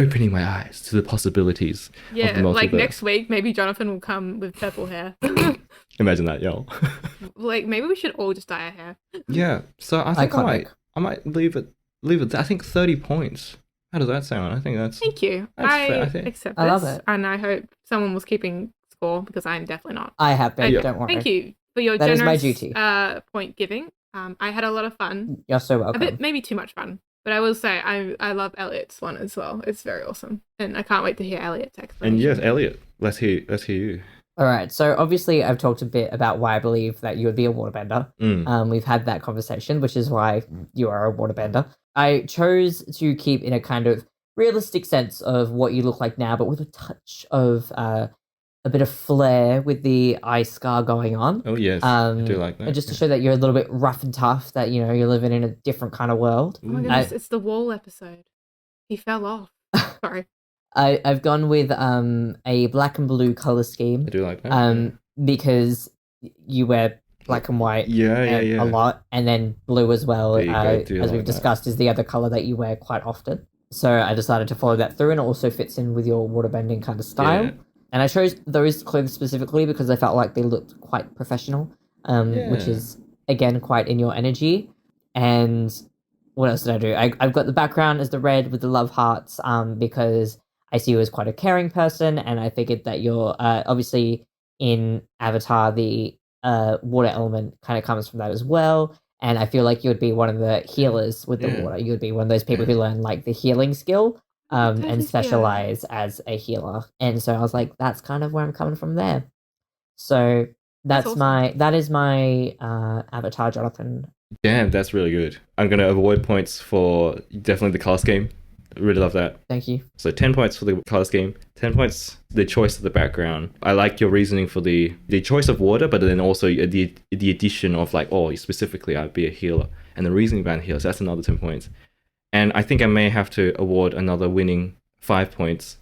opening my eyes to the possibilities. Yeah, of the multiverse. like next week, maybe Jonathan will come with purple hair. Imagine that, yo. Like maybe we should all just dye our hair. Yeah, so I think Iconic. I might leave it. I think 30 points. How does that sound? I think that's. Thank you. That's fair, I I think. accept I love this, it. and I hope someone was keeping score because I am definitely not. I have been. Yeah. Don't worry. Thank you for your That is my generous duty. point giving. I had a lot of fun. You're so A welcome. bit, maybe too much fun. But I will say, I love Elliot's one as well. It's very awesome, and I can't wait to hear Elliot's explanation. And yes, Elliot, let's hear you. All right. So obviously, I've talked a bit about why I believe that you would be a waterbender. We've had that conversation, which is why you are a waterbender. I chose to keep in a kind of realistic sense of what you look like now, but with a touch of a bit of flair with the eye scar going on. Oh yes, I do like that. And just to show that you're a little bit rough and tough, that, you know, you're living in a different kind of world. Oh my goodness, it's the wall episode. He fell off. Sorry. I've gone with a black and blue color scheme. I do like that. Because you wear black and white a lot, and then blue as well, There you go, as do we've like discussed, is the other color that you wear quite often. So I decided to follow that through, and it also fits in with your waterbending kind of style. Yeah. And I chose those clothes specifically because I felt like they looked quite professional, which is, again, quite in your energy. And what else did I do? I've got the background as the red with the love hearts, because I see you as quite a caring person, and I figured that you're obviously in Avatar, the water element kind of comes from that as well. And I feel like you would be one of the healers with the water. You would be one of those people who learn like the healing skill and specialize as a healer. And so I was like, that's kind of where I'm coming from there. So that is my Avatar, Jonathan. Damn, that's really good. I'm gonna award points for definitely the color scheme. Really love that. Thank you. So 10 points for the color scheme, 10 points the choice of the background. I like your reasoning for the choice of water, but then also the addition of like, oh, specifically I'd be a healer, and the reasoning behind healers. That's another 10 points. And I think I may have to award another winning 5 points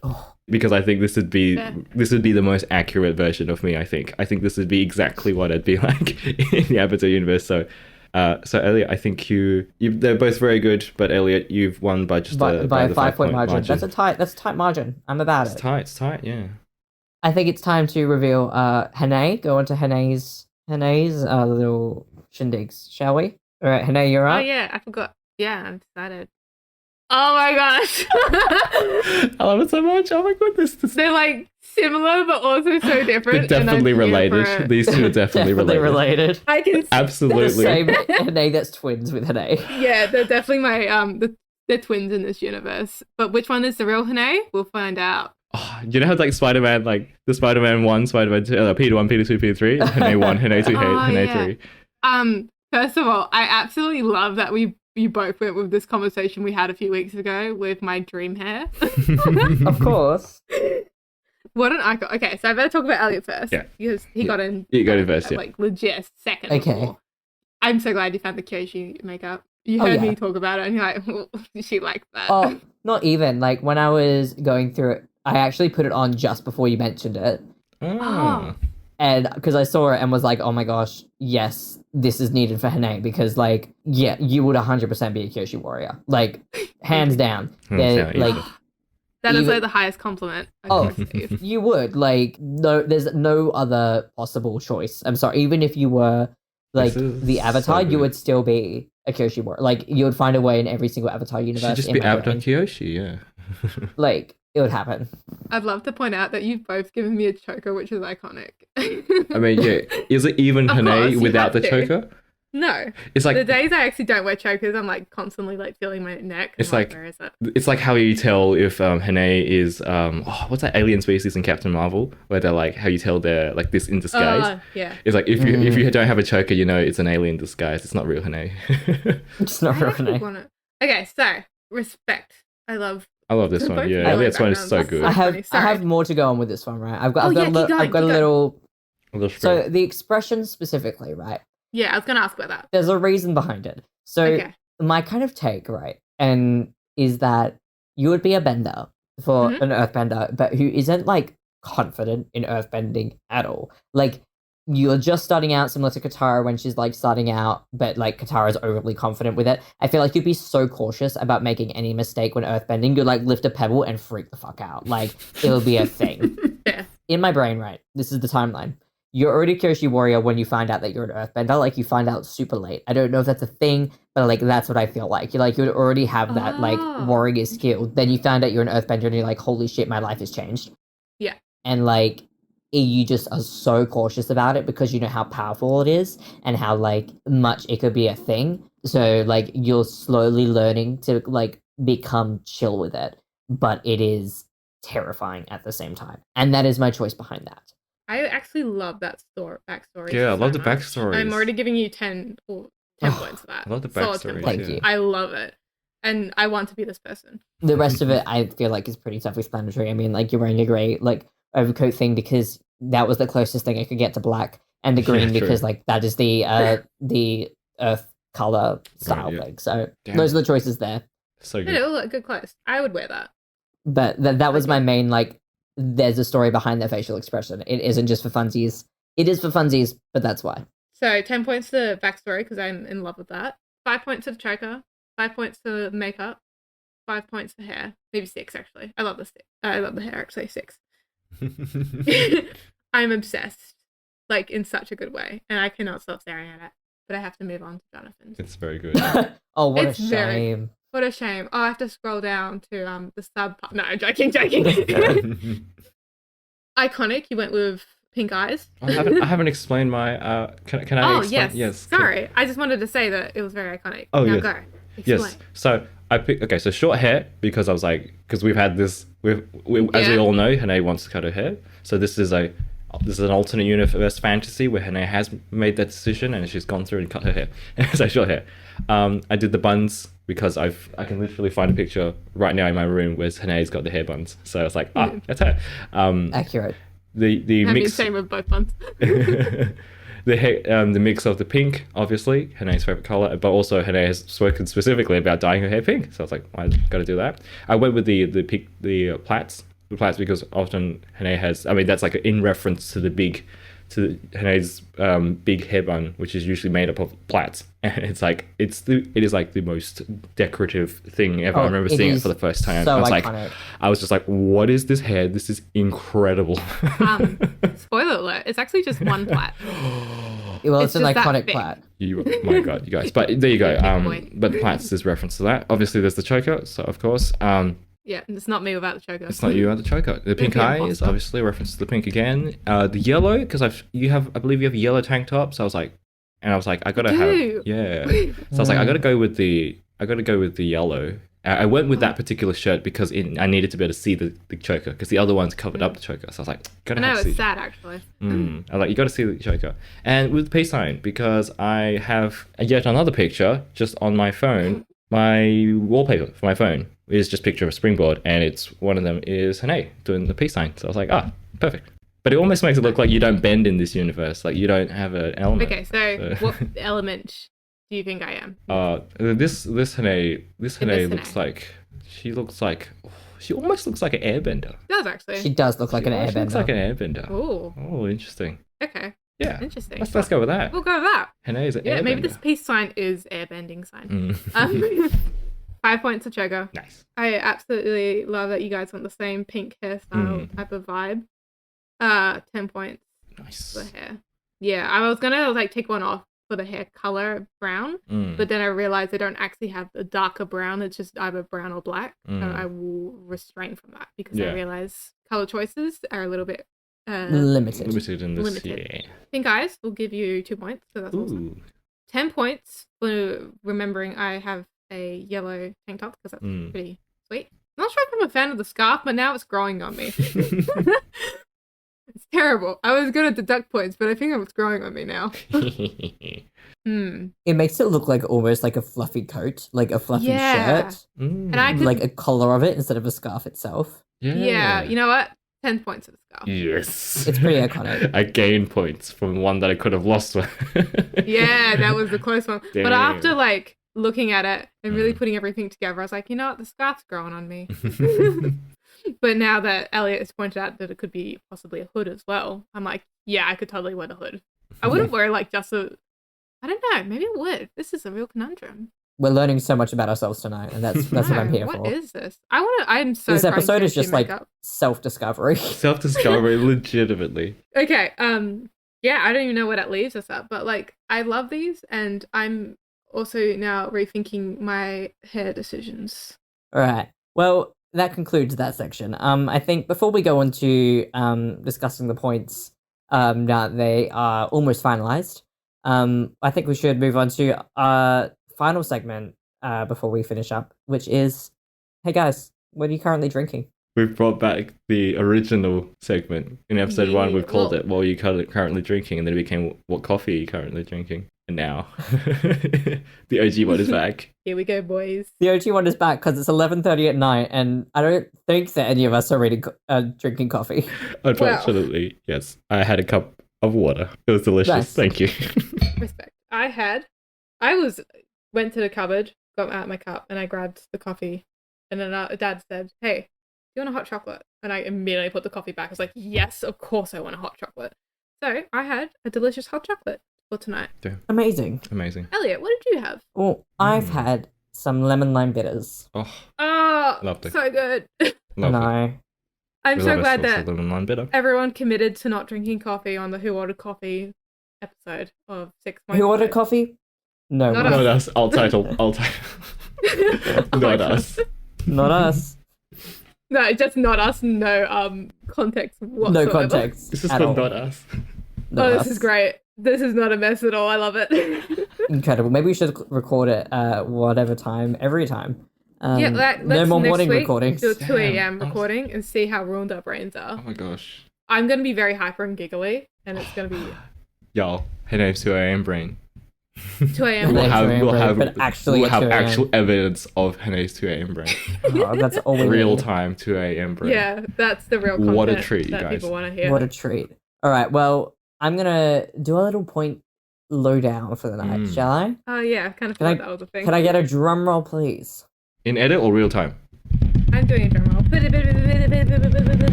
because I think this would be the most accurate version of me. I think this would be exactly what I'd be like in the Avatar universe. So Elliot, I think they're both very good, but Elliot, you've won by just by a 5-point margin. That's a tight margin. I'm about it. It's tight, yeah. I think it's time to reveal Hanae. Go on to Hanae's little shindigs, shall we? All right, Hanae, you're up. Oh yeah, I forgot. Yeah, I'm excited. Oh my gosh. I love it so much. Oh my goodness. They're like similar but also so different. They're definitely related. These two are definitely related. I can absolutely the same Hanae that's twins with Hanae. Yeah, they're definitely my they're twins in this universe. But which one is the real Hanae? We'll find out. Oh, you know how like Spider-Man, like the Spider-Man 1, Spider-Man 2, Peter 1, Peter 2, Peter 3, Hanae 1, Hanae 2, Hanae 3. First of all, I absolutely love that you both went with this conversation we had a few weeks ago with my dream hair. Of course. What an icon. Okay, so I better talk about Elliot first. Yeah. Because he got in. You got in first, like legit second. Okay. Before. I'm so glad you found the Kyoshi makeup. You heard me talk about it and you're like, well, she liked that. Oh, not even. Like when I was going through it, I actually put it on just before you mentioned it. Oh. And because I saw it and was like, oh my gosh, yes, this is needed for Hanae because, like, yeah, you would 100% be a Kyoshi warrior. Like, hands down. Like, that is like the highest compliment I can receive. You would. Like, no, there's no other possible choice. I'm sorry. Even if you were, like, the Avatar, you would still be a Kyoshi warrior. Like, you would find a way in every single Avatar universe. Should just be Avatar Kyoshi, yeah. Like, it would happen. I'd love to point out that you've both given me a choker, which is iconic. I mean, yeah. Is it even Of course, Hanae you without the have to. choker? No. It's like The days I actually don't wear chokers, I'm like constantly like feeling my neck. It's I'm like- where is it? it's like how you tell if Hanae is what's that alien species in Captain Marvel where they're like how you tell they're like this in disguise. Yeah. It's like if you don't have a choker, you know it's an alien disguise. It's not real Hanae. It's not I real actually Hanae. want it. Okay, so respect. I love. I love this They're one. both Yeah, really Elliot's one is backgrounds. so That's good. so I have funny. I have Sorry. more to go on with this one, right? I've Oh, yeah, got keep going, I've got keep a going. little. A little So spirit. the expression specifically, right? Yeah, I was gonna ask about that. There's a reason behind it. So Okay. my kind of take, right, and is that you would be a bender for Mhm. an earthbender, but who isn't like confident in earthbending at all. Like you're just starting out, similar to Katara when she's like starting out, but like Katara's overly confident with it. I feel like you'd be so cautious about making any mistake when earthbending. You'd like lift a pebble and freak the fuck out. Like it'll be a thing. Yeah. In my brain, right? This is the timeline. You're already a Kyoshi warrior when you find out that you're an earthbender. Like you find out super late. I don't know if that's a thing, but like that's what I feel like. You like you'd already have that like Oh. warrior skill. Then you find out you're an earthbender and you're like, holy shit, my life has changed. Yeah. And like you just are so cautious about it because you know how powerful it is and how like much it could be a thing. So like you're slowly learning to like become chill with it, but it is terrifying at the same time. And that is my choice behind that. I actually love that backstory. Yeah, I love so the much. backstories. I'm already giving you 10 points for that. I love the Solid 10 backstories, points. Thank you. I love it. And I want to be this person. The rest of it, I feel like, is pretty self-explanatory. I mean, like you're wearing a grey like overcoat thing because that was the closest thing I could get to black, and the green Yeah, true. because like that is the earth color style yeah. thing. So Damn. those are the choices there. So Yeah, good. they all look good clothes. I would wear that. But that was my main like. There's a story behind their facial expression. It isn't just for funsies. It is for funsies, but that's why. So 10 points to backstory because I'm in love with that. 5 points to the choker. 5 points to makeup. 5 points to hair. Maybe 6 actually. I love the hair actually. 6. I'm obsessed, like in such a good way, and I cannot stop staring at it. But I have to move on to Jonathan's. It's very good. Oh, what It's a very- shame. What a shame. Oh, I have to scroll down to the sub part. No, I'm joking. Iconic. You went with pink eyes. I haven't explained my. Can I? Oh explain? yes. Yes. Sorry, I just wanted to say that it was very iconic. Oh, now yes. go. Explain. Yes. So I picked. Okay, so short hair because I was like, because we've had this. As we Yeah. all know, Hanae wants to cut her hair. So this is an alternate universe fantasy where Hanae has made that decision and she's gone through and cut her hair. So short hair. I did the buns because I can literally find a picture right now in my room where Hanae's got the hair buns. So I was like, that's her. Accurate. The I've been mix. same with both ones. The mix of the pink, obviously, Hanae's favorite color, but also Hanae has spoken specifically about dyeing her hair pink. So I was like, I got to do that. I went with the plaits, because often Hanae has. I mean, that's like in reference to Hanae's big hair bun, which is usually made up of plaits, and it is like the most decorative thing ever. I remember it seeing it is for the first time. so I was iconic. just like, what is this hair? This is incredible. Spoiler alert: it's actually just one plait. Well, It's it's an just that iconic thick. plait. My God, you guys. But there you go. Big boy. But the plaits is reference to that. Obviously, there's the choker. So of course, Yeah, it's not me without the choker. it's not you at the choker. The pink be eye is impossible. obviously a reference to the pink again. The yellow, because I believe you have a yellow tank top. So I was like, I gotta do. have, yeah. So I was like, I gotta go with the yellow. I went with that particular shirt because I needed to be able to see the choker because the other ones covered up the choker. So I was like, gotta No, have to see. it's sad actually. I was like, you got to see the choker. And with the peace sign, because I have yet another picture just on my phone. My wallpaper for my phone is just a picture of a springboard, and it's one of them is Hanae doing the peace sign. So I was like, perfect. But it almost makes it look like you don't bend in this universe, like you don't have an element. Okay, so what element do you think I am? This Hanae Hanae. looks like she almost looks like an airbender. It does actually. She does look like an She looks airbender. like an airbender. Oh, Oh, interesting. okay, Yeah. interesting. Let's go with that. We'll go with that. Hanae is an Yeah, airbender. maybe this peace sign is airbending sign. Mm. 5 points to choker. Nice. I absolutely love that you guys want the same pink hairstyle type of vibe. 10 points Nice. for hair. Yeah, I was gonna like take one off for the hair color brown, Mm. but then I realized they don't actually have the darker brown. It's just either brown or black. So Mm. I will refrain from that because Yeah. I realize color choices are a little bit Limited. Limited in this. Limited. Yeah. I think, guys, we'll give you 2 points. So that's awesome. Ooh. 10 points for remembering I have a yellow tank top because that's Mm. pretty sweet. I'm not sure if I'm a fan of the scarf, but now it's growing on me. It's terrible. I was going to deduct points, but I think it's growing on me now. It makes it look like almost like a fluffy coat, like a fluffy Yeah. shirt, Mm. And I could, like a collar of it instead of a scarf itself. yeah, you know what? 10 points for the scarf. Yes. It's pretty iconic. I gained points from one that I could have lost. Yeah, that was the close one. Damn. But after like looking at it and really putting everything together, I was like, you know what? The scarf's growing on me. But now that Elliot has pointed out that it could be possibly a hood as well, I'm like, yeah, I could totally wear the hood. I wouldn't wear like just a, I don't know, maybe I would. This is a real conundrum. We're learning so much about ourselves tonight, and that's what I'm here for. What is this? I'm so This episode cranky is to just do like makeup. self-discovery. Self-discovery, legitimately. Okay, yeah, I don't even know where that leaves us at, but like I love these and I'm also now rethinking my hair decisions. All right. Well, that concludes that section. I think before we go on to discussing the points, now they are almost finalized. I think we should move on to our final segment before we finish up, which is, hey guys, what are you currently drinking? We've brought back the original segment. In episode 1, we've called well- it What Are You Currently Drinking? And then it became What Coffee Are You Currently Drinking? And now, the OG one is back. Here we go, boys. The OG one is back because it's 11:30 at night, and I don't think that any of us are really drinking coffee. Unfortunately, yes. I had a cup of water. It was delicious. Nice. Thank you. Respect. Went to the cupboard, got out my cup, and I grabbed the coffee. And then Dad said, "Hey, do you want a hot chocolate?" And I immediately put the coffee back. I was like, "Yes, of course I want a hot chocolate." So I had a delicious hot chocolate for tonight. Amazing. Amazing. Elliot, what did you have? Well, I've had some lemon lime bitters. Oh, Oh, Lovely. so good. lovely. No. I'm We so love a glad sauce that of lemon lime bitter. everyone committed to not drinking coffee on the Who Ordered Coffee episode of 6. Who ordered coffee? No Not one. us. Not us. I'll title. Oh my Not God. us. Not us. No, just not us. No context whatsoever. No context. This is at for all. not us. Not Oh, this us. is great. This is not a mess at all. I love it. Incredible. Maybe we should record it whatever time, every time. Yeah, let's no more next morning week recordings. do a 2 a.m. Damn. recording and see how ruined our brains Oh are. my gosh. I'm going to be very hyper and giggly, and it's going to be Y'all, Hanae's 2 a.m. brain. 2 a.m. We'll brain. have- 2 a.m. brain, but actually we'll at have 2 a.m. actual evidence of Hanae's 2 a.m. brain. Oh, that's all we Real need. time 2 a.m. brain. Yeah, that's the real content What a treat, you that guys. people want to hear. What a treat. All right, well, I'm going to do a little point lowdown for the night, Mm. shall I? Oh, yeah, kind of Can I- thought that was a thing. Can I get a drum roll, please? In edit or real time? I'm doing a drum roll.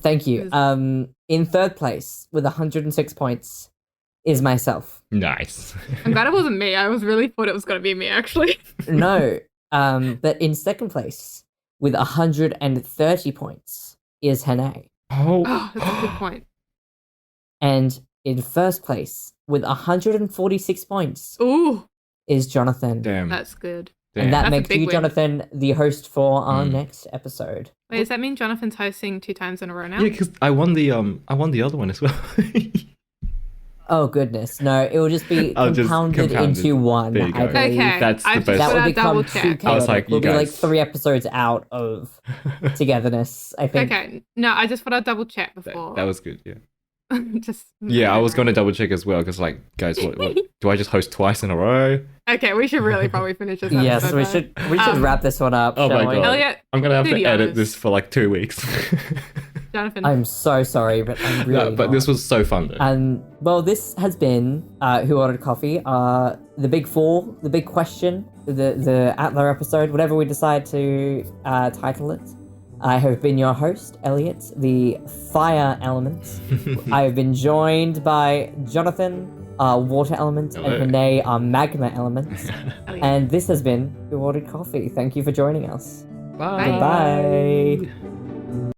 Thank you. In third place with 106 points is myself. Nice. I'm glad it wasn't me. I was really thought it was going to be me, actually. No, but in second place with 130 points is Hanae. Oh, that's a good point. And in first place with 146 points Ooh, is Jonathan. Damn. that's good. Damn. And that That's a makes big you, win. Jonathan, the host for our Mm. next episode. Wait, does that mean Jonathan's hosting 2 times in a row now? Yeah, because I won the other one as well. Oh goodness, no! It will just be I'll just compounded compound it. into one. There you I go. believe. Okay, That's the I best. just That want would to become double too check. I was chaotic. like, We'll you be like guys- 3 episodes out of togetherness. I think. Okay, no, I just want to double check before. that was good. Yeah. just Yeah, I was going to double check as well because, like, guys, what do I just host twice in a row? Okay, we should really probably finish this. Yes, episode, we though. should. We should wrap this one up. Oh shall my we? God. Elliot, I'm gonna have To to be edit honest. this for like 2 weeks. Jonathan. I'm so sorry, but I'm really. No, but this was so fun though. Well, this has been Who Ordered Coffee? The Big Four, the Big Question, the Antler episode, whatever we decide to title it. I have been your host, Elliot, the Fire Element. I have been joined by Jonathan, our Water Element, Hello. and Hanae, our Magma Element. Elliot. And this has been Who Ordered Coffee. Thank you for joining us. Bye. Goodbye.